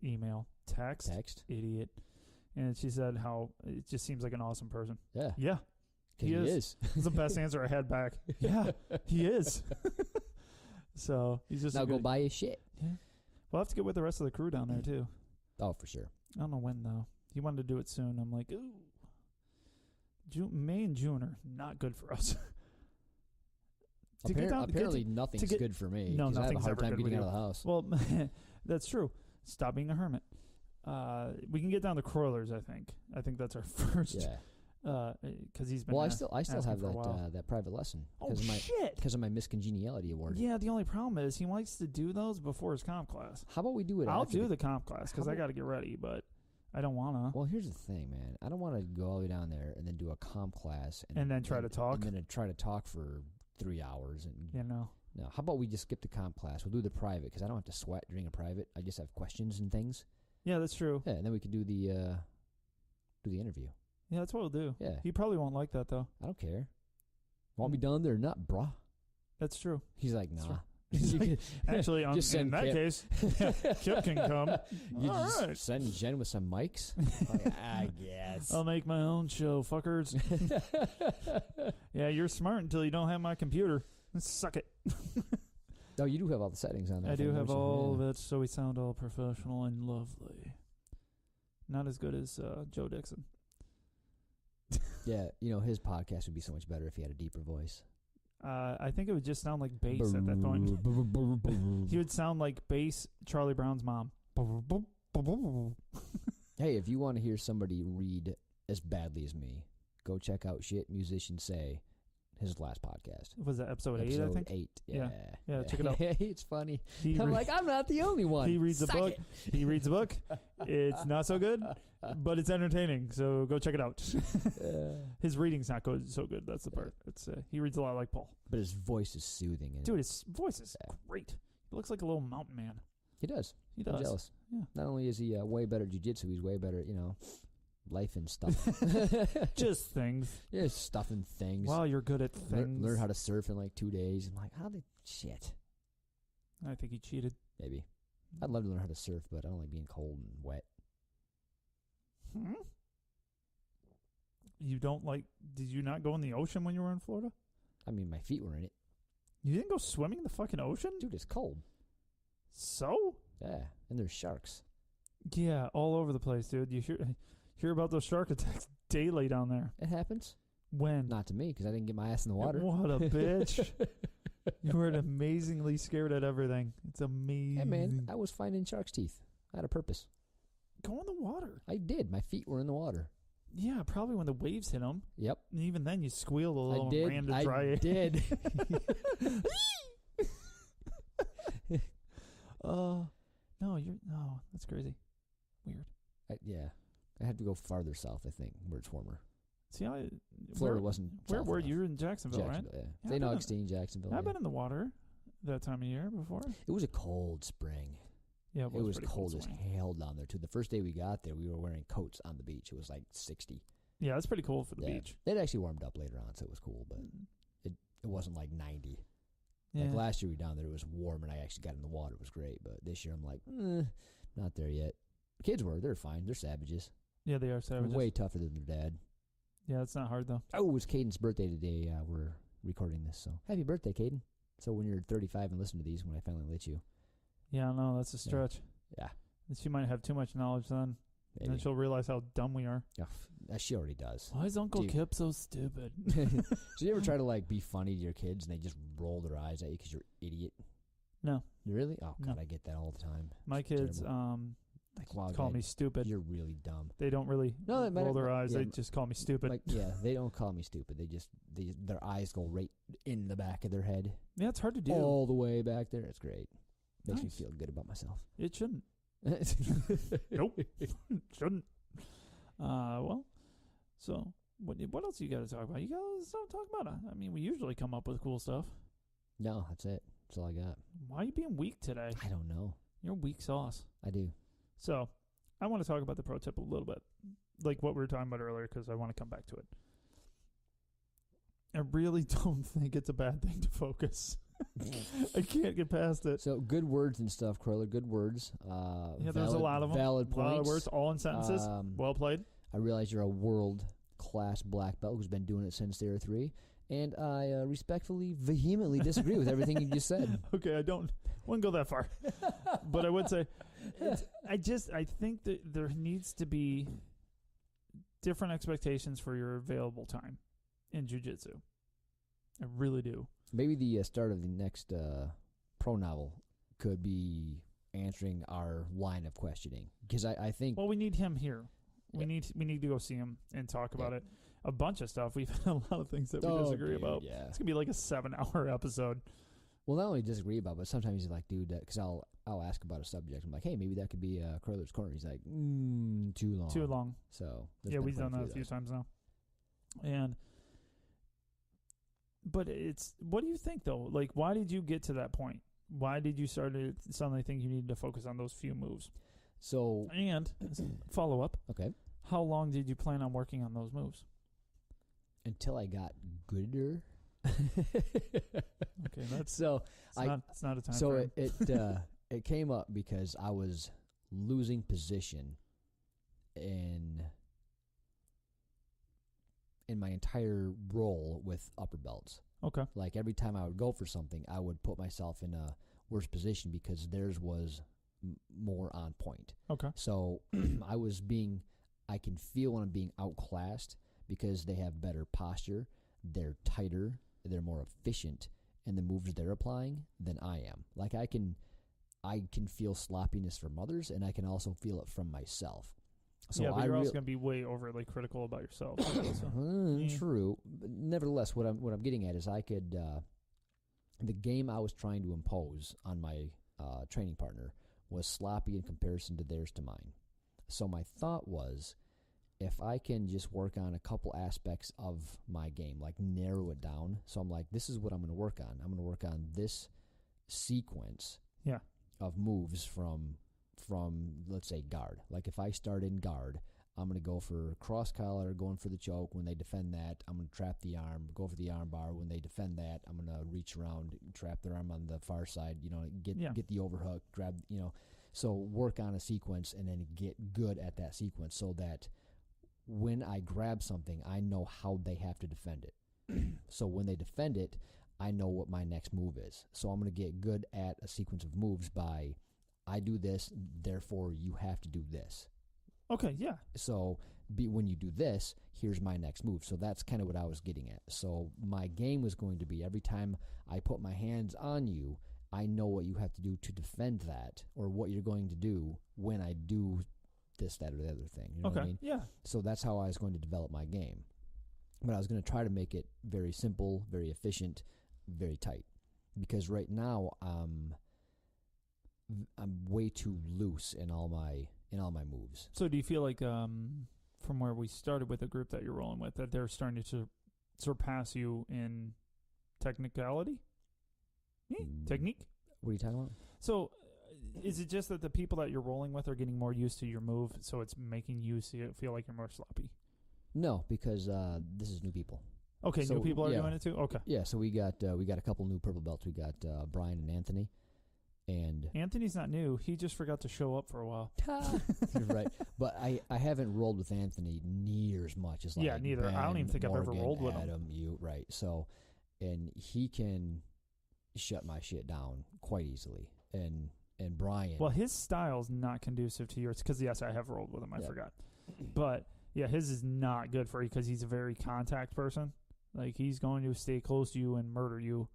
Email, text, idiot, and she said how it just seems like an awesome person. Yeah, he is. It's the best answer I had back. Yeah, he is. So he's just now go buy his shit. Yeah, we'll have to get with the rest of the crew down there too. Oh, for sure. I don't know when though. He wanted to do it soon. I'm like, ooh, May and June are not good for us. Apparently nothing's good for me. No, I have a hard time getting out of the house. Well, that's true. Stop being a hermit. We can get down to Kroyler's, I think. I think that's our first. Yeah. Because he's been. Well, I still have that private lesson. Oh shit! Because of my miscongeniality award. Yeah, the only problem is he likes to do those before his comp class. How about we do it? I'll do the comp class because I got to get ready, but I don't wanna. Well, here's the thing, man. I don't want to go all the way down there and then do a comp class and then try to talk. And then try to talk for 3 hours and No. How about we just skip the comp class? We'll do the private because I don't have to sweat during a private. I just have questions and things. Yeah, that's true. Yeah, and then we can do the interview. Yeah, that's what we'll do. Yeah. He probably won't like that, though. I don't care. Want me down there or not, brah? That's true. He's like, nah. He's like, actually, in that case, Kip can come. You just send Jen with some mics? Like, I guess. I'll make my own show, fuckers. Yeah, you're smart until you don't have my computer. Suck it. Oh, you do have all the settings on there. I do have all of it, so we sound all professional and lovely. Not as good as Joe Dixon. Yeah, his podcast would be so much better if he had a deeper voice. I think it would just sound like bass at that point. He would sound like bass Charlie Brown's mom. Hey, if you want to hear somebody read as badly as me, go check out Shit Musicians Say, his last podcast. Was that episode 8, I think? Episode 8, yeah. Yeah, check it out. It's funny. I'm not the only one. He reads a book. He reads a book. It's not so good, but it's entertaining, so go check it out. His reading's not so good. That's the part. It's he reads a lot like Paul. But his voice is soothing. Dude, his voice is great. He looks like a little mountain man. He does. I'm jealous. Yeah. Not only is he way better at jiu-jitsu, he's way better at, life and stuff. Just things. Yeah, stuff and things. Wow, you're good at things. Learn how to surf in like 2 days. I'm like, shit. I think he cheated. Maybe. I'd love to learn how to surf, but I don't like being cold and wet. You don't like... Did you not go in the ocean when you were in Florida? I mean, my feet were in it. You didn't go swimming in the fucking ocean? Dude, it's cold. So? Yeah, and there's sharks. Yeah, all over the place, dude. You hear about those shark attacks daily down there. It happens. When? Not to me, because I didn't get my ass in the water. What a bitch. You were amazingly scared at everything. It's amazing. Hey, man, I was finding shark's teeth. I had a purpose. Go in the water. I did. My feet were in the water. Yeah, probably when the waves hit them. Yep. And even then, you squealed a little. I did. And ran to dry I did. No, that's crazy. Weird. Yeah. I had to go farther south, I think, where it's warmer. See, Florida wasn't. Where were enough. you? Were in Jacksonville, right? Yeah. Yeah, St. Augustine, Jacksonville. I've been in the water that time of year before. It was a cold spring. Yeah, It was cold as swing. hell down there, too. The first day we got there, we were wearing coats on the beach. It was like 60. Yeah, that's pretty cool for the beach. It actually warmed up later on, so it was cool, but it wasn't like 90. Yeah. Like last year we were down there, it was warm, and I actually got in the water. It was great, but this year I'm like, not there yet. Kids were. They're fine. They're savages. Yeah, they are savages. Way tougher than their dad. Yeah, it's not hard, though. Oh, it was Caden's birthday today. We're recording this, so happy birthday, Caden. So when you're 35 and listen to these, when I finally let you. Yeah, no, that's a stretch. Yeah. She might have too much knowledge then. Maybe. And then she'll realize how dumb we are. Yeah, she already does. Why is Uncle Dude. Kip so stupid? So you ever try to like be funny to your kids and they just roll their eyes at you because you're an idiot? No. You really? Oh God, No. I get that all the time. My It's kids terrible. Like, wow, call Dad, me stupid. You're really dumb. They don't really roll their eyes. Yeah, They just call me stupid. Like, yeah, they don't call me stupid. Their eyes go right in the back of their head, Yeah, it's hard to do. all the way back there. It's great. Makes me Nice. feel good about myself. It shouldn't. Nope. Shouldn't. Well, so what else you got to talk about? You guys don't talk about it. I mean, we usually come up with cool stuff. No, that's it. That's all I got. Why are you being weak today? I don't know. You're weak sauce. I do. So, I want to talk about the pro tip a little bit, like what we were talking about earlier, because I want to come back to it. I really don't think it's a bad thing to focus. I can't get past it. So good words and stuff, Kroyler. Good words. Yeah, there's a lot of them. Valid A points. lot of words, all in sentences. Well played. I realize you're a world-class black belt who's been doing it since they were 3, and I respectfully, vehemently disagree with everything you just said. Okay, wouldn't go that far, but I would say, I think that there needs to be different expectations for your available time in jiu-jitsu. I really do. Maybe the start of the next pro novel could be answering our line of questioning, because I think. Well, we need him here. We need to go see him and talk about it. A bunch of stuff. We've had a lot of things that we disagree about. Yeah. It's gonna be like a 7-hour episode. Well, not only disagree about, but sometimes he's like, dude, because I'll ask about a subject. I'm like, hey, maybe that could be Kroyler's Corner. He's like, too long. Too long. So Yeah, we've done that a few times now. But what do you think though? Like, why did you get to that point? Why did you suddenly think you needed to focus on those few moves? So And follow up. Okay. How long did you plan on working on those moves? Until I got gooder. Okay, that's it's not a time. So frame. it came up because I was losing position in my entire role with upper belts. Okay. Like every time I would go for something, I would put myself in a worse position because theirs was more on point. Okay. So I can feel when I'm being outclassed because they have better posture, they're tighter, they're more efficient in the moves they're applying than I am. Like I can feel sloppiness from others, and I can also feel it from myself. So yeah, but you're also going to be way overly critical about yourself. True. But nevertheless, what I'm getting at is I could the game I was trying to impose on my training partner was sloppy in comparison to theirs to mine. So my thought was, if I can just work on a couple aspects of my game, like narrow it down. So I'm like, this is what I'm going to work on. I'm going to work on this sequence of moves from let's say guard. Like if I start in guard, I'm going to go for cross collar, going for the choke. When they defend that, I'm going to trap the arm, go for the arm bar. When they defend that, I'm going to reach around, trap their arm on the far side, get the overhook, grab, so work on a sequence and then get good at that sequence so that when I grab something, I know how they have to defend it. So when they defend it, I know what my next move is. So I'm going to get good at a sequence of moves by I do this, therefore you have to do this. Okay, yeah. So when you do this, here's my next move. So that's kind of what I was getting at. So my game was going to be every time I put my hands on you, I know what you have to do to defend that, or what you're going to do when I do this, that, or the other thing. You know what I mean? Yeah. So that's how I was going to develop my game. But I was going to try to make it very simple, very efficient, very tight. Because right now I'm way too loose in all my moves. So do you feel like from where we started with the group that you're rolling with, that they're starting to surpass you in technicality? Technique? What are you talking about? So is it just that the people that you're rolling with are getting more used to your move, so it's making you feel like you're more sloppy? No, because this is new people. Okay, So, new people are yeah. doing it too? Okay. Yeah, so we got a couple new purple belts. We got Brian and Anthony. And Anthony's not new. He just forgot to show up for a while. you're right. But I haven't rolled with Anthony near as much as Yeah, like neither. Ben, I don't even think I've ever Morgan, rolled with him. Adam, you, right. So, and he can shut my shit down quite easily. And Brian. Well, his style's not conducive to yours because, yes, I have rolled with him. I forgot. But, yeah, his is not good for you because he's a very contact person. Like, he's going to stay close to you and murder you.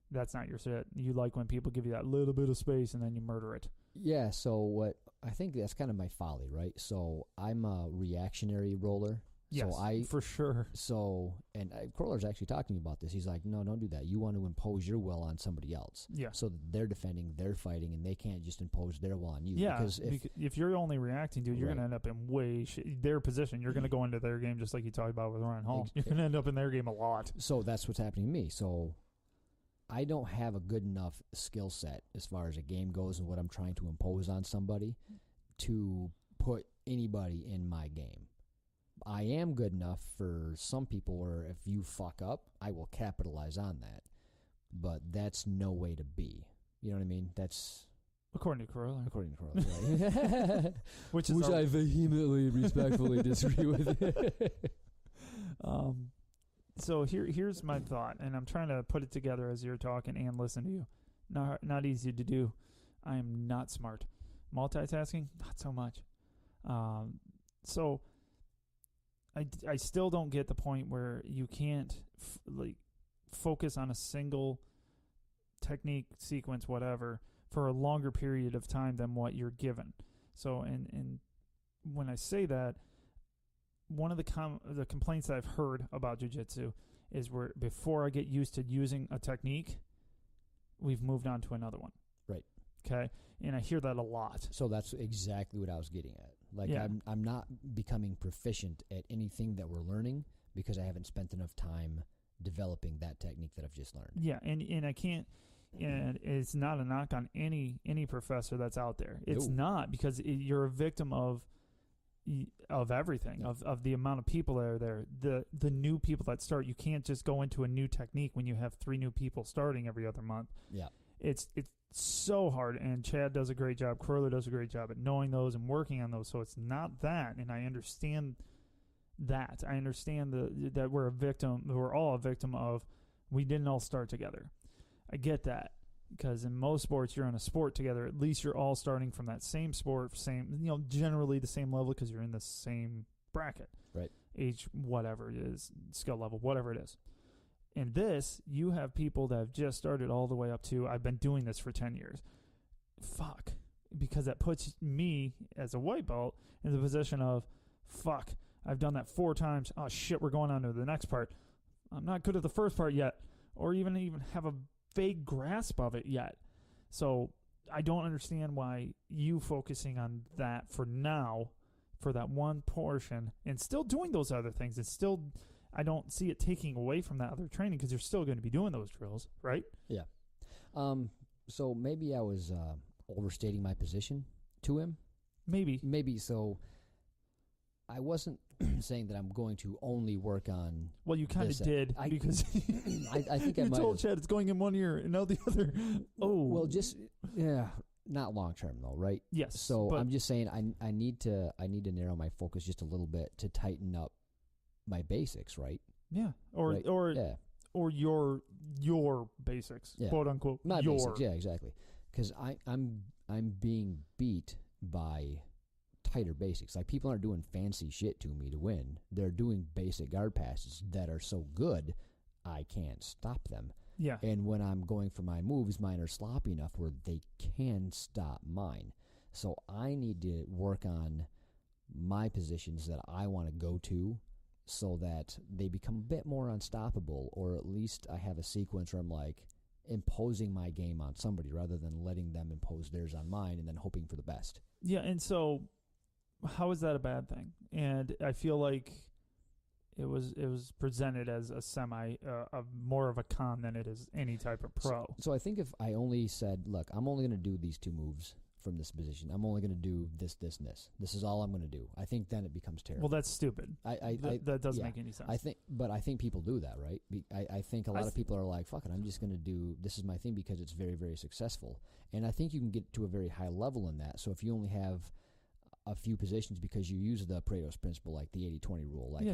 That's not your shit. You like when people give you that little bit of space and then you murder it. Yeah, so I think that's kind of my folly, right? So I'm a reactionary roller. Yes, so for sure. So, and Kroyler's actually talking about this. He's like, no, don't do that. You want to impose your will on somebody else. Yeah. So they're defending, they're fighting, and they can't just impose their will on you. Yeah, because if you're only reacting, dude, you're Right. going to end up in their position. You're going to go into their game just like you talked about with Ryan Hall. You're going to end up in their game a lot. So that's what's happening to me. So I don't have a good enough skill set as far as a game goes and what I'm trying to impose on somebody to put anybody in my game. I am good enough for some people where if you fuck up, I will capitalize on that. But that's no way to be. You know what I mean? That's According to Kroyler. according to Kroyler, right? Which I vehemently, respectfully disagree with. So here's my thought, and I'm trying to put it together as you're talking and listen to you. Not easy to do. I am not smart. Multitasking, not so much. So I still don't get the point where you can't focus on a single technique, sequence, whatever, for a longer period of time than what you're given. So and when I say that, one of the complaints that I've heard about jiu-jitsu is where before I get used to using a technique, we've moved on to another one. Right. Okay? And I hear that a lot. So that's exactly what I was getting at. Like, Yeah. I'm not becoming proficient at anything that we're learning because I haven't spent enough time developing that technique that I've just learned. Yeah, and I can't, and it's not a knock on any professor that's out there. It's not, because you're a victim of everything, of the amount of people that are there, the new people that start. You can't just go into a new technique when you have 3 new people starting every other month. Yeah. It's so hard, and Chad does a great job. Kroyler does a great job at knowing those and working on those. So it's not that, and I understand that. I understand that we're a victim. We're all a victim of we didn't all start together. I get that, because in most sports you're in a sport together. At least you're all starting from that same sport, generally the same level because you're in the same bracket, right? Age, whatever it is, skill level, whatever it is. In this, you have people that have just started all the way up to, I've been doing this for 10 years. Fuck. Because that puts me, as a white belt, in the position of, fuck, I've done that 4 times. Oh, shit, we're going on to the next part. I'm not good at the first part yet, or even have a vague grasp of it yet. So I don't understand why you focusing on that for now, for that one portion, and still doing those other things. It's still... I don't see it taking away from that other training because you're still going to be doing those drills, right? Yeah. So maybe I was overstating my position to him. Maybe. So I wasn't saying that I'm going to only work on. Well, you kind of did because I think you told Chad it's going in one ear and out the other. Oh, well, just not long term though, right? Yes. So I'm just saying I need to narrow my focus just a little bit to tighten up my basics, right? Yeah. Or your basics, quote unquote. My basics, yeah, exactly. Because I'm being beat by tighter basics. Like, people aren't doing fancy shit to me to win. They're doing basic guard passes that are so good I can't stop them. Yeah. And when I'm going for my moves, mine are sloppy enough where they can stop mine. So I need to work on my positions that I want to go to so that they become a bit more unstoppable, or at least I have a sequence where I'm like imposing my game on somebody rather than letting them impose theirs on mine and then hoping for the best. Yeah, and so how is that a bad thing? And I feel like it was presented as a more of a con than it is any type of pro. So I think if I only said, look, I'm only going to do these two moves from this position. I'm only going to do this, this, and this. This is all I'm going to do. I think then it becomes terrible. Well, that's stupid. That doesn't make any sense. I think people do that, right? I think a lot of people are like, fuck it, I'm just going to do, this is my thing because it's very, very successful. And I think you can get to a very high level in that. So if you only have a few positions because you use the Pareto's principle, like the 80-20 rule, like,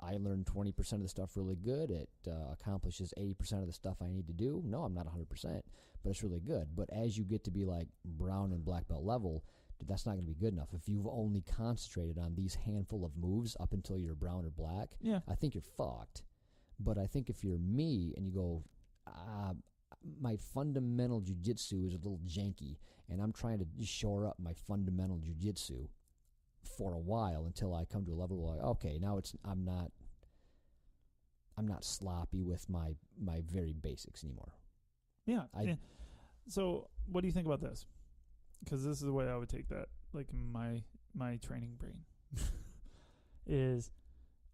I learned 20% of the stuff really good. It accomplishes 80% of the stuff I need to do. No, I'm not 100%, but it's really good. But as you get to be like brown and black belt level, that's not going to be good enough. If you've only concentrated on these handful of moves up until you're brown or black, I think you're fucked. But I think if you're me and you go, my fundamental jiu-jitsu is a little janky, and I'm trying to shore up my fundamental jiu-jitsu for a while until I come to a level where, like, okay, now I'm not sloppy with my very basics anymore. Yeah. So what do you think about this? Because this is the way I would take that, like my training brain, is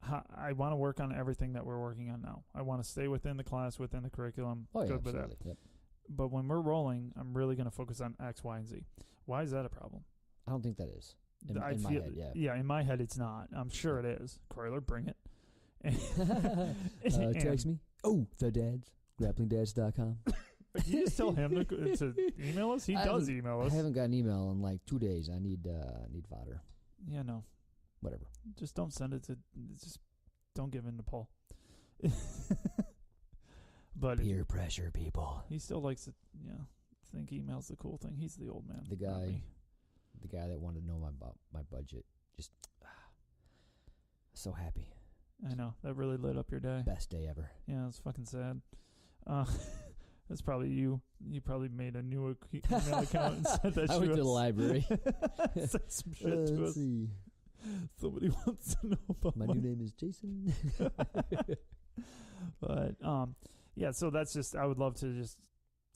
I want to work on everything that we're working on now. I want to stay within the class, within the curriculum. Oh, yeah, good with that. Yep. But when we're rolling, I'm really going to focus on X, Y, and Z. Why is that a problem? I don't think that is. In my head, yeah. Yeah, in my head, it's not. I'm sure it is. Kroyler, bring it. Text me. Oh, the dads. GrapplingDads.com. You just tell him to email us? He does email us. I haven't got an email in like 2 days. I need fodder. Yeah, no. Whatever. Just don't send it to... Just don't give in to Paul. But peer pressure, people. He still likes to, think email's the cool thing. He's the old man. The guy that wanted to know my budget. Just so happy. I know. That really lit up your day. Best day ever. Yeah, it's fucking sad. That's probably you. You probably made a new email account and sent that to us. I went to the library. Sent some shit to us. See. Somebody wants to know about my new name is Jason. But yeah, so that's just, I would love to just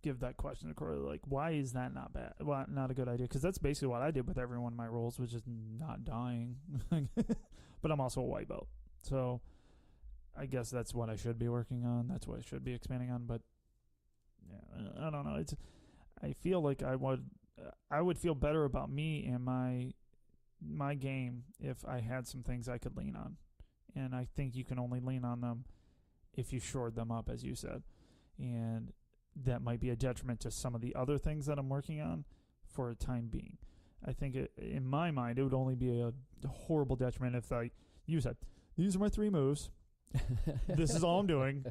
give that question to Corey, like, why is that not bad? Well, not a good idea? Because that's basically what I did with every one of my roles, which is not dying. But I'm also a white belt, so I guess that's what I should be working on. That's what I should be expanding on. But yeah, I don't know. I feel like I would feel better about me and my game if I had some things I could lean on, and I think you can only lean on them if you shored them up, as you said, and that might be a detriment to some of the other things that I'm working on for a time being. I think in my mind, it would only be a horrible detriment if you said, these are my 3 moves. This is all I'm doing.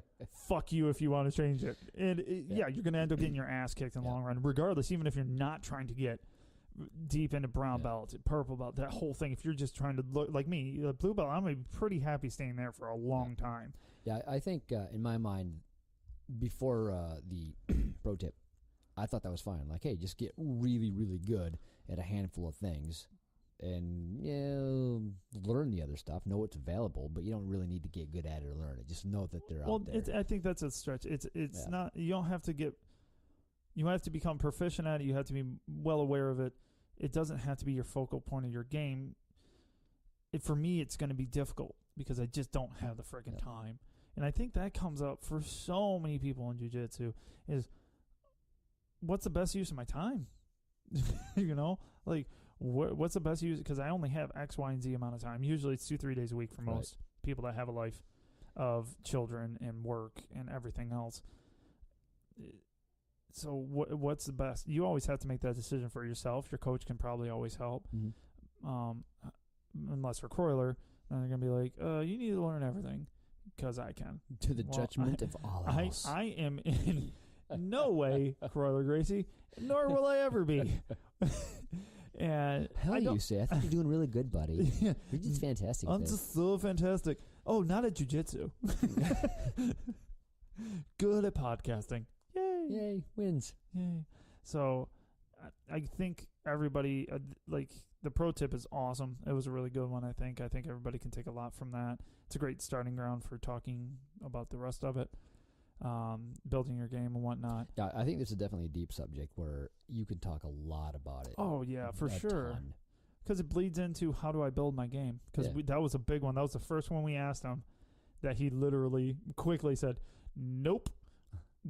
Fuck you if you want to change it. And you're going to end up getting your ass kicked in the long run, regardless, even if you're not trying to get deep into brown belt, purple belt, that whole thing. If you're just trying to look like me, blue belt, I'm going to be pretty happy staying there for a long time. Yeah, I think in my mind, before the pro tip, I thought that was fine. Like, hey, just get really, really good at a handful of things and learn the other stuff, know what's available, but you don't really need to get good at it or learn it. Just know that they're out there. I think that's a stretch. It's not, you don't have to you have to become proficient at it. You have to be well aware of it. It doesn't have to be your focal point of your game. For me, it's going to be difficult because I just don't have the freaking time. And I think that comes up for so many people in jiu-jitsu is, what's the best use of my time? Like, what's the best use? Because I only have X, Y, and Z amount of time. Usually it's 2-3 days a week for most people that have a life of children and work and everything else. So what's the best? You always have to make that decision for yourself. Your coach can probably always help. Mm-hmm. Unless for Kroyler, then they're going to be like, you need to learn everything because I can. To the judgment of all else. I am in No way, Kroyler Gracie. Nor will I ever be. And hell, you say. I think you're doing really good, buddy. Yeah. You're just fantastic. I'm just so fantastic. Oh, not at Jiu Jitsu. Good at podcasting. Yay. Yay, wins. Yay. So I think everybody, the pro tip is awesome. It was a really good one, I think. I think everybody can take a lot from that. It's a great starting ground for talking about the rest of it, building your game and whatnot. Yeah, I think this is definitely a deep subject where you could talk a lot about it. Oh, yeah, for sure. Ton. Because it bleeds into how do I build my game? Because that was a big one. That was the first one we asked him that he literally quickly said, nope,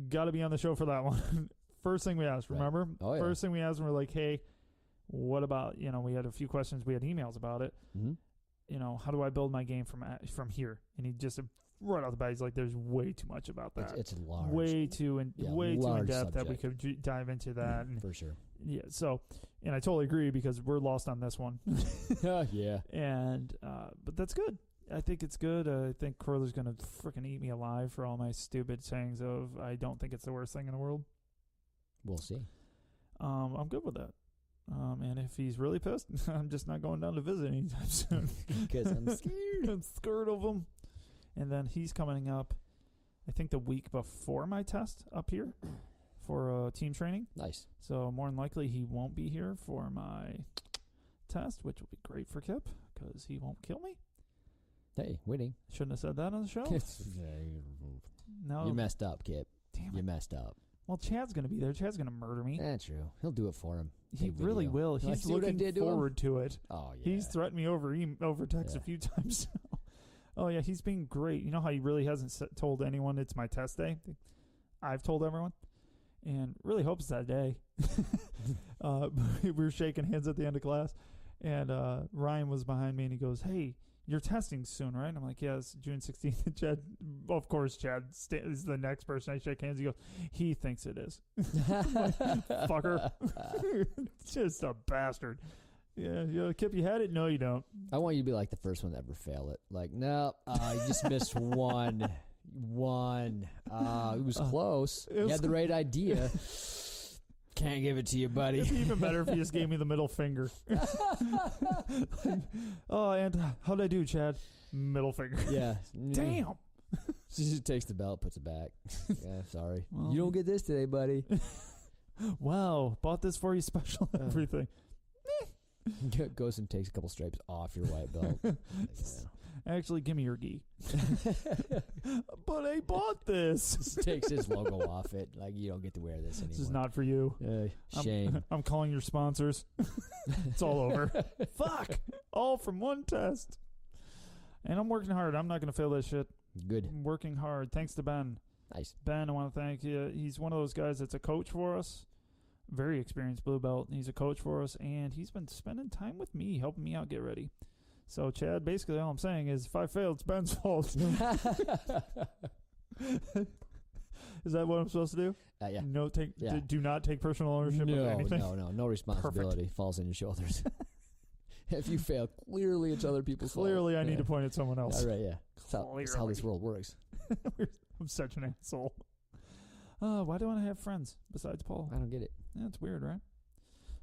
got to be on the show for that one. First thing we asked, remember? Oh, yeah. First thing we asked, and we're like, hey, what about, we had a few questions. We had emails about it. Mm-hmm. How do I build my game from here? And he just, right off the bat, he's like, there's way too much about that. It's large. Way too in-depth subject. that we could dive into that. And for sure. Yeah, so, and I totally agree because we're lost on this one. Yeah. And, but that's good. I think it's good. I think Kroyler's going to freaking eat me alive for all my stupid sayings of I don't think it's the worst thing in the world. We'll see. I'm good with that. And if he's really pissed, I'm just not going down to visit anytime soon. Because I'm scared. I'm scared of him. And then he's coming up, I think, the week before my test up here for team training. Nice. So more than likely he won't be here for my test, which will be great for Kip because he won't kill me. Hey, winning. Shouldn't have said that on the show. No, You messed up, Kip. Damn You it. messed up. Well, Chad's going to be there. Chad's going to murder me. That's true. He'll do it for him. He Take really video. will. Like, He's see what I looking did to him? forward to it. Oh, yeah. He's threatened me over text a few times. Oh, yeah, he's being great. You know how he really hasn't told anyone it's my test day? I've told everyone. And really hope it's that day. We were shaking hands at the end of class. And Ryan was behind me, and he goes, hey, you're testing soon, right? And I'm like, yeah, it's June 16th. And Chad, of course, Chad is the next person I shake hands. He goes, he thinks it is. Fucker. Just a bastard. Yeah, Kip, you had it? No, you don't. I want you to be like the first one to ever fail it. Like, no, you just missed one. It was close. You had the right idea. Can't give it to you, buddy. It'd be even better if you just gave me the middle finger. Oh, and how'd I do, Chad? Middle finger. Yeah. Damn. She just takes the belt, puts it back. Yeah, sorry. Well, you don't get this today, buddy. Wow, bought this for you special everything. Goes and takes a couple stripes off your white belt. Like, yeah. Actually, give me your gi. But I bought this. Just takes his logo off it. Like, you don't get to wear this anymore. This is not for you. Shame. I'm calling your sponsors. It's all over. Fuck. All from one test. And I'm working hard. I'm not going to fail this shit. Good. I'm working hard. Thanks to Ben. Nice. Ben, I want to thank you. He's one of those guys that's a coach for us. Very experienced blue belt. He's a coach for us, and he's been spending time with me, helping me out get ready. So, Chad, basically all I'm saying is if I fail, it's Ben's fault. Is that what I'm supposed to do? Yeah. Do not take personal ownership of anything? No responsibility falls on your shoulders. If you fail, clearly it's other people's fault. Clearly I need to point at someone else. All right, yeah. That's how this world works. I'm such an asshole. Why do I want to have friends besides Paul? I don't get it. Yeah, it's weird, right?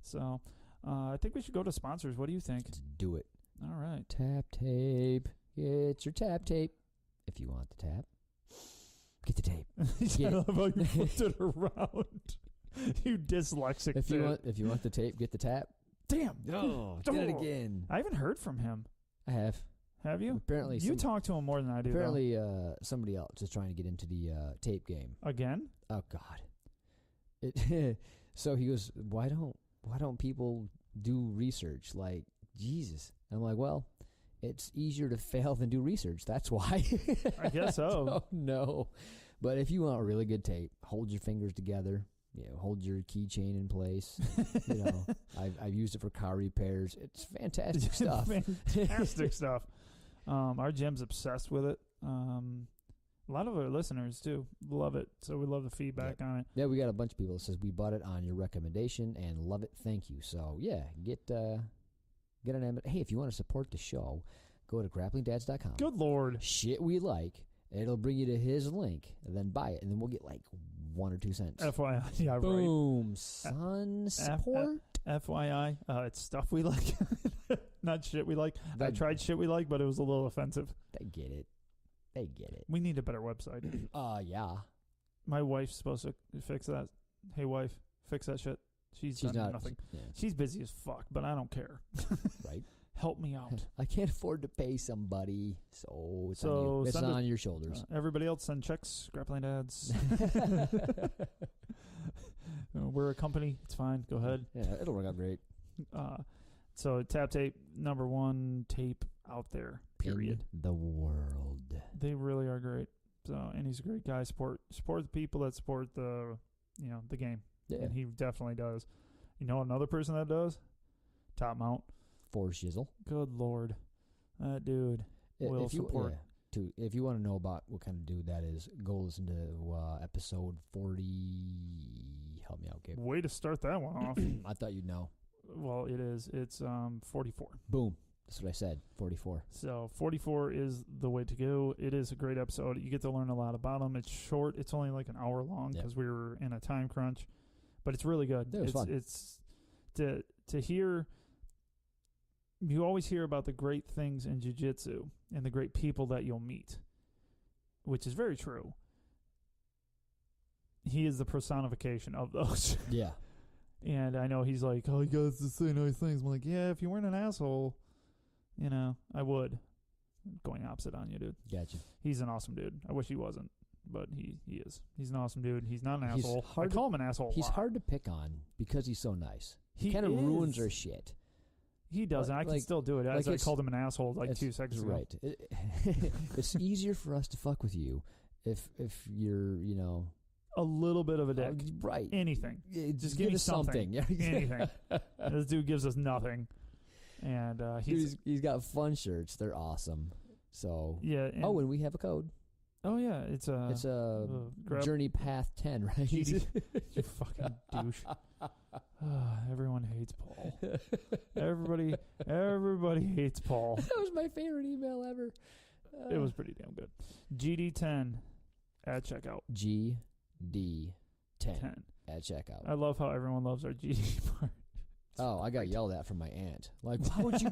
So, I think we should go to sponsors. What do you think? Let's do it. All right. Tap tape. Get your tap tape. If you want the tap, get the tape. I love how you flipped it around. You dyslexic If you want the tape, get the tap. Damn. No, did it again. I haven't heard from him. I have. Have you? Apparently, you talk to him more than I do. Apparently, somebody else is trying to get into the tape game again. Oh God! So he goes, why don't people do research? Like, Jesus. I'm like, well, it's easier to fail than do research. That's why. I guess so. No, but if you want really good tape, hold your fingers together. Hold your keychain in place. I've used it for car repairs. It's fantastic stuff. Fantastic stuff. Our gym's obsessed with it. A lot of our listeners too love it, so we love the feedback on it. Yeah, we got a bunch of people that says we bought it on your recommendation and love it. Thank you. So yeah, get an. Hey, if you want to support the show, go to grapplingdads.com. Good Lord. Shit we like. It'll bring you to his link, and then buy it, and then we'll get like 1 or 2 cents. FYI. Yeah, right. Boom, son. Support. FYI. It's stuff we like. Not shit we like. I tried shit we like, but it was a little offensive. They get it. They get it. We need a better website. Yeah. My wife's supposed to fix that. Hey, wife, fix that shit. She's done nothing. She's busy as fuck, but I don't care. Right. Help me out. I can't afford to pay somebody, so it's on you. It's on your shoulders. Everybody else send checks, Grappling Dads. We're a company. It's fine. Go ahead. Yeah, it'll work out great. So Tap Tape, #1 tape out there, period. In the world. They really are great. So, and he's a great guy. Support the people that support the game. Yeah. And he definitely does. You know another person that does? Top Mount. For shizzle. Good Lord. That dude will support. Yeah, if you want to know about what kind of dude that is, go listen to episode 40. Help me out, Gabe. Way to start that one off. I thought you'd know. Well, it is. It's 44. Boom. That's what I said. 44. So 44 is the way to go. It is a great episode. You get to learn a lot about him. It's short. It's only like an hour long because we were in a time crunch. But it's really good. It was fun. It's to hear. You always hear about the great things in jiu-jitsu and the great people that you'll meet, which is very true. He is the personification of those. Yeah. And I know he's like, oh, you guys just say nice things. I'm like, yeah, if you weren't an asshole, I would. Going opposite on you, dude. Gotcha. He's an awesome dude. I wish he wasn't, but he is. He's an awesome dude. He's not an asshole. I call him an asshole. He's hard to pick on because he's so nice. He kind of ruins our shit. He does, and I can still do it. As I called him an asshole 2 seconds ago. Right. It's easier for us to fuck with you if you're, a little bit of a dick. Right. Anything. Just give us something. Anything. This dude gives us nothing. And he's got fun shirts. They're awesome. So yeah. And and we have a code. Oh yeah, it's a Journey Path 10, right? You fucking douche. Everyone hates Paul. Everybody hates Paul. That was my favorite email ever. It was pretty damn good. GD10 at checkout. GD10 at checkout. I love how everyone loves our GD part. Oh, I got yelled at from my aunt. Like, why would you?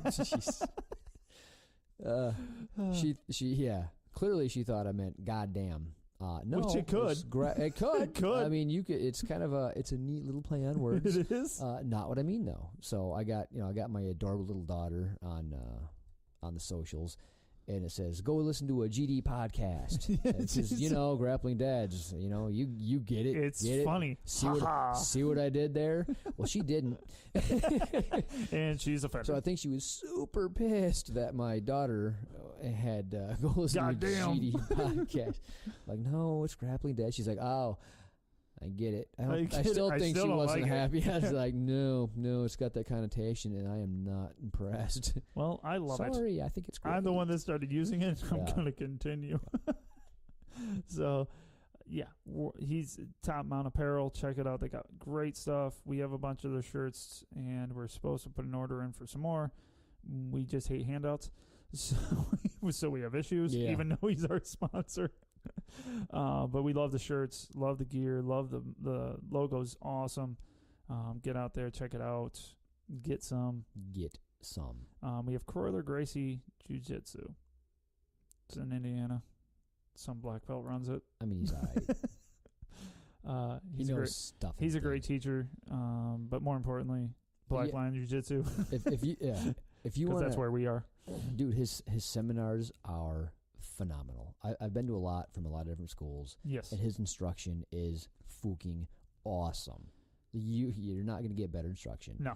Clearly she thought I meant goddamn. No, which it could. It could. It could. I mean, you could. It's kind of it's a neat little play on words. It is. Not what I mean though. So I got my adorable little daughter on the socials, and it says, go listen to a GD podcast. It says, Grappling Dads. You get it. It's get funny. It. See what I did there? Well, she didn't. And she's offended. So I think she was super pissed that my daughter had go listen to a GD podcast. Like, no, it's Grappling Dads. She's like, oh, I get it. I still think she wasn't happy. I was like, no, it's got that connotation, and I am not impressed. Well, I love it. Sorry, I think it's great. I'm the one that started using it. I'm going to continue. So, yeah, he's Top Mount Apparel. Check it out. They got great stuff. We have a bunch of their shirts, and we're supposed to put an order in for some more. We just hate handouts. So we have issues, even though he's our sponsor. But we love the shirts, love the gear, love the logo's awesome. Get out there, check it out, get some. We have Kroyler Gracie Jiu Jitsu. It's in Indiana. Some black belt runs it. I mean, he's all right. He knows stuff. He's a great teacher, but more importantly, Black Line Jiu Jitsu. If you want, that's where we are. Dude, his seminars are phenomenal. I've been to a lot from a lot of different schools. Yes. And his instruction is fucking awesome. You're not going to get better instruction. No.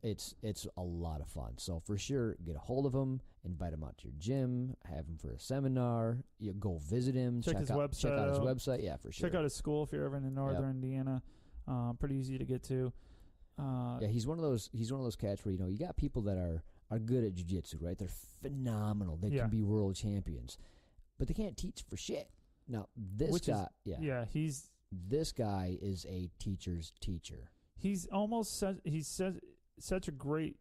It's a lot of fun. So for sure, get a hold of him, invite him out to your gym, have him for a seminar. You go visit him. Check his website. Check out his website. Yeah, for sure. Check out his school if you're ever in northern Indiana. Pretty easy to get to. He's one of those cats where you got people that are good at jiu-jitsu, right? They're phenomenal. They can be world champions, but they can't teach for shit. Now this guy is a teacher's teacher. He's such a great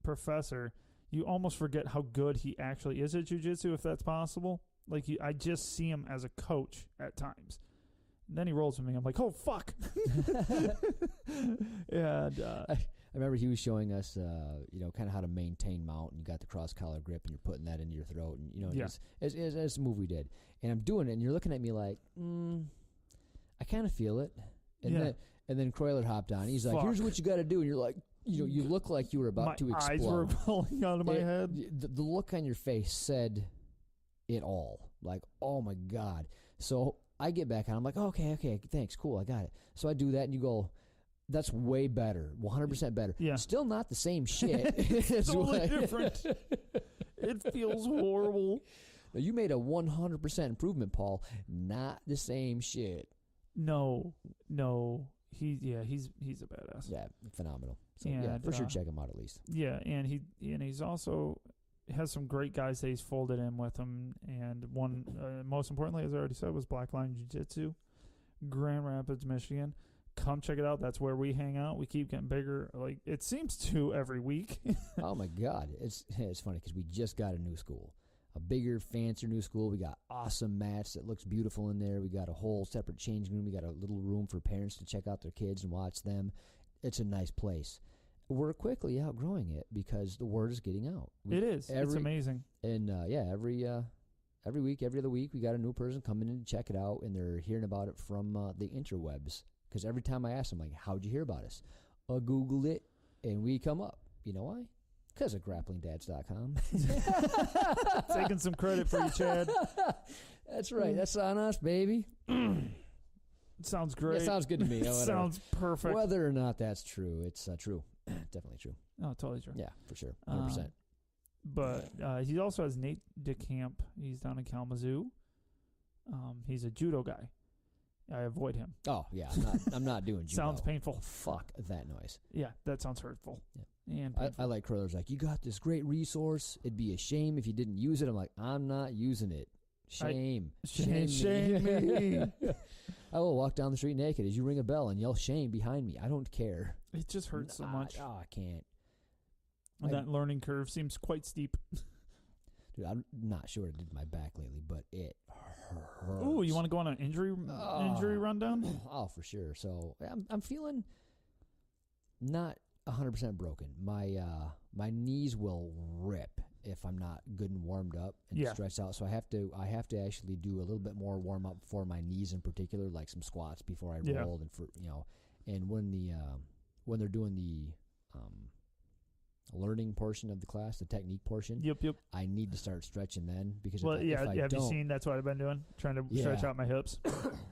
professor. You almost forget how good he actually is at jiu-jitsu, if that's possible. Like I just see him as a coach at times, Then he rolls with me. I'm like, oh, fuck. And I remember he was showing us, kind of how to maintain mount, and you got the cross collar grip, and you're putting that into your throat, and it's a move we did, and I'm doing it, and you're looking at me like, I kind of feel it, and then Kroyler hopped on. He's like, here's what you got to do, and you're like, you look like you were about to explode. My eyes were falling out of my head. The look on your face said it all. Like, oh my God. So I get back on. I'm like, okay, thanks, cool, I got it. So I do that, and you go, that's way better, 100% better. Yeah. Still not the same shit. It's totally different. It feels horrible. Now, you made a 100% improvement, Paul. Not the same shit. No. He's a badass. Yeah, phenomenal. So, and, for sure check him out at least. Yeah, and he's also has some great guys that he's folded in with him, and one, most importantly, as I already said, was Blackline Jiu Jitsu, Grand Rapids, Michigan. Come check it out. That's where we hang out. We keep getting bigger. Like, it seems to every week. Oh my God, it's funny because we just got a new school, a bigger, fancier new school. We got awesome mats that looks beautiful in there. We got a whole separate changing room. We got a little room for parents to check out their kids and watch them. It's a nice place. We're quickly outgrowing it because the word is getting out. It is. It's amazing. And every week, every other week, we got a new person coming in to check it out, and they're hearing about it from the interwebs. Because every time I ask them, like, how'd you hear about us? I Googled it, and we come up. You know why? Because of grapplingdads.com. Taking some credit for you, Chad. That's right. That's on us, baby. Sounds great. It sounds good to me. Sounds perfect. Whether or not that's true, it's true. Definitely true. Oh, totally true. Yeah, for sure. 100%. But he also has Nate DeCamp. He's down in Kalamazoo. He's a judo guy. I avoid him. Oh, yeah. I'm not doing judo. Sounds painful. Fuck that noise. Yeah, that sounds hurtful. Yeah. And I like Kroyler's like, you got this great resource. It'd be a shame if you didn't use it. I'm like, I'm not using it. Shame. Shame me. I will walk down the street naked as you ring a bell and yell shame behind me. I don't care. It just hurts so much. Oh, I can't. That learning curve seems quite steep. Dude, I'm not sure what I did to my back lately, but it hurts. Ooh, you want to go on an injury rundown? Oh, for sure. So I'm feeling not 100% broken. My knees will rip if I'm not good and warmed up and stretched out. So I have to actually do a little bit more warm up for my knees in particular, like some squats before I roll, and when they're doing the learning portion of the class, the technique portion. Yep. I need to start stretching then because have you seen? That's what I've been doing, trying to stretch out my hips.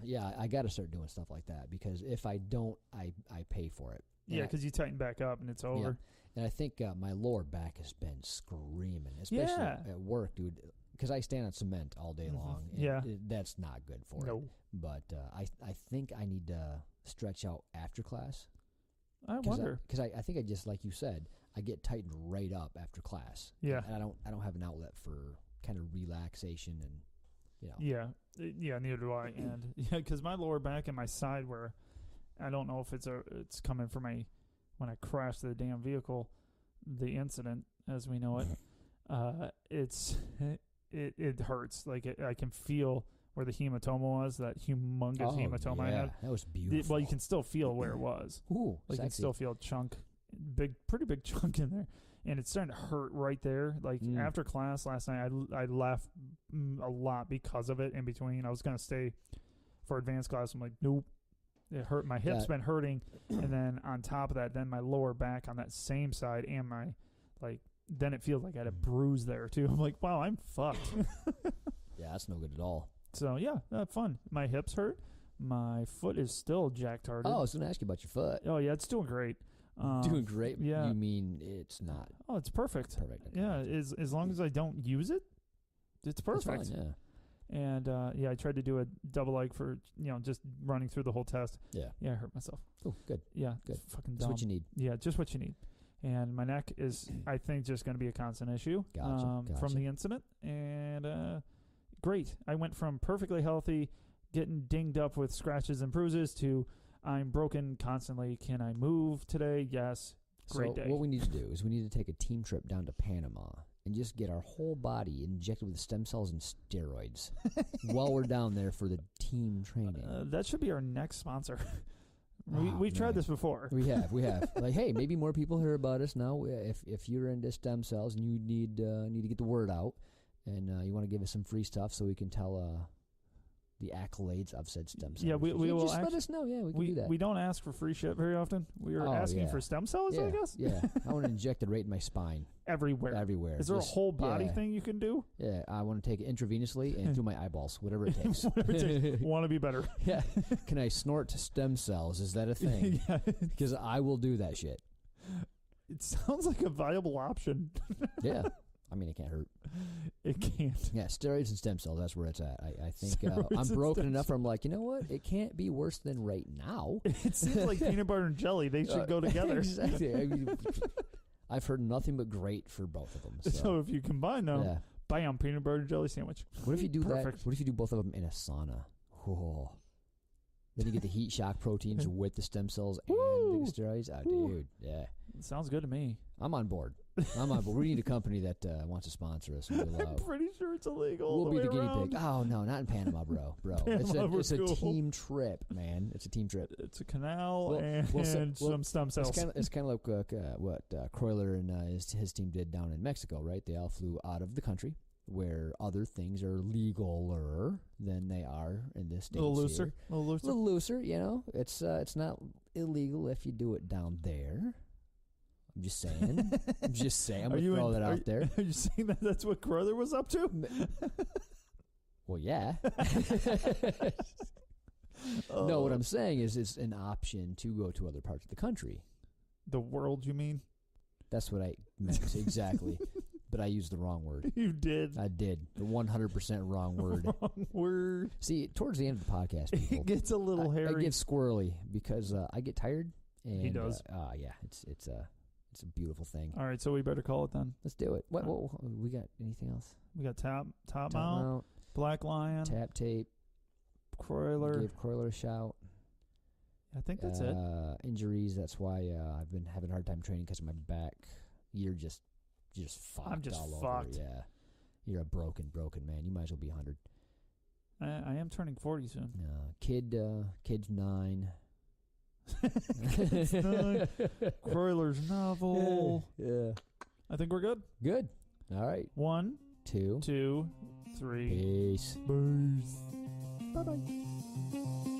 Yeah, I got to start doing stuff like that because if I don't, I pay for it. Yeah, because you tighten back up and it's over. Yeah. And I think my lower back has been screaming, especially at work, dude. Because I stand on cement all day long. And that's not good for it. But I think I need to stretch out after class. I wonder because I think I just like you said. I get tightened right up after class. Yeah. And I don't have an outlet for kind of relaxation and, Yeah, neither do I. And because my lower back and my side where I don't know if it's coming from when I crashed the damn vehicle, the incident as we know it, it hurts. Like I can feel where the hematoma was, that humongous hematoma I had. That was beautiful. You can still feel where it was. Ooh, like you can still feel pretty big chunk in there, and it's starting to hurt right there. Like after class last night, I laughed a lot because of it. In between, I was gonna stay for advanced class. I'm like, nope, it hurt. My hips been hurting, and then on top of that, then my lower back on that same side, and my then it feels like I had a bruise there too. I'm like, wow, I'm fucked. Yeah, that's no good at all. So fun. My hips hurt. My foot is still jack-tarded. Oh, I was gonna ask you about your foot. Oh yeah, it's doing great. Doing great? Yeah. You mean it's not? Oh, it's perfect. Perfect. Okay. Yeah, as long as I don't use it, it's perfect. That's fine, yeah. And I tried to do a double leg for just running through the whole test. Yeah. Yeah, I hurt myself. Oh, good. Yeah, good. Fucking dumb. That's what you need. Yeah, just what you need. And my neck is, I think, just going to be a constant issue Gotcha. from the incident. And great. I went from perfectly healthy, getting dinged up with scratches and bruises to I'm broken constantly. Can I move today? Yes. Great day. What we need to do is we need to take a team trip down to Panama and just get our whole body injected with stem cells and steroids while we're down there for the team training. That should be our next sponsor. We've tried this before. We have. Like, hey, maybe more people hear about us now. If you're into stem cells and you need to get the word out, and you want to give us some free stuff so we can tell the accolades of said stem cells. Yeah, we will just let us know. Yeah, we can do that. We don't ask for free shit very often. We are asking for stem cells, I guess. Yeah, I want to inject it right in my spine. Everywhere. Is there a whole body thing you can do? Yeah, I want to take it intravenously and through my eyeballs, whatever it takes. Want to be better. Yeah. Can I snort stem cells? Is that a thing? Yeah. Because I will do that shit. It sounds like a viable option. Yeah. I mean, it can't hurt. It can't. Yeah, steroids and stem cells, that's where it's at. I think I'm broken enough where I'm like, you know what? It can't be worse than right now. It seems like peanut butter and jelly. They should go together. Exactly. I mean, I've heard nothing but great for both of them. So if you combine them, bam, peanut butter and jelly sandwich. What if you do that? What if you do both of them in a sauna? Oh. Then you get the heat shock proteins with the stem cells and the steroids. Oh, dude. Yeah. It sounds good to me. I'm on board. We need a company that wants to sponsor us. I'm pretty sure it's illegal. We'll be the guinea pig. Oh, no, not in Panama, bro. It's a team trip, man. It's a team trip. It's a canal and some stem cells. It's kind of like what Kroyler and his team did down in Mexico, right? They all flew out of the country where other things are legaler than they are in this state. A little looser, you know. It's not illegal if you do it down there. I'm just saying. I'm going to throw that out there. Are you saying that that's what Kroyler was up to? Well, yeah. No, what I'm saying is it's an option to go to other parts of the country. The world, you mean? That's what I meant. Exactly. But I used the wrong word. You did. I did. The 100% wrong word. Wrong word. See, towards the end of the podcast, people, it gets a little hairy. I get squirrely because I get tired. And, he does. Yeah, it's a beautiful thing. All right, so we better call it then. Let's do it. What we got? Anything else? We got top mount, Black Lion, tap tape, Kroyler. Give Kroyler a shout. I think that's it. Injuries. That's why I've been having a hard time training because of my back. You're just fucked. I'm just all fucked. Over. Yeah, you're a broken man. You might as well be 100. I am turning 40 soon. Kid's 9. Kroyler's novel. Yeah. I think we're good. Good. All right. 1, 2, 2, 3. Peace. Bye-bye.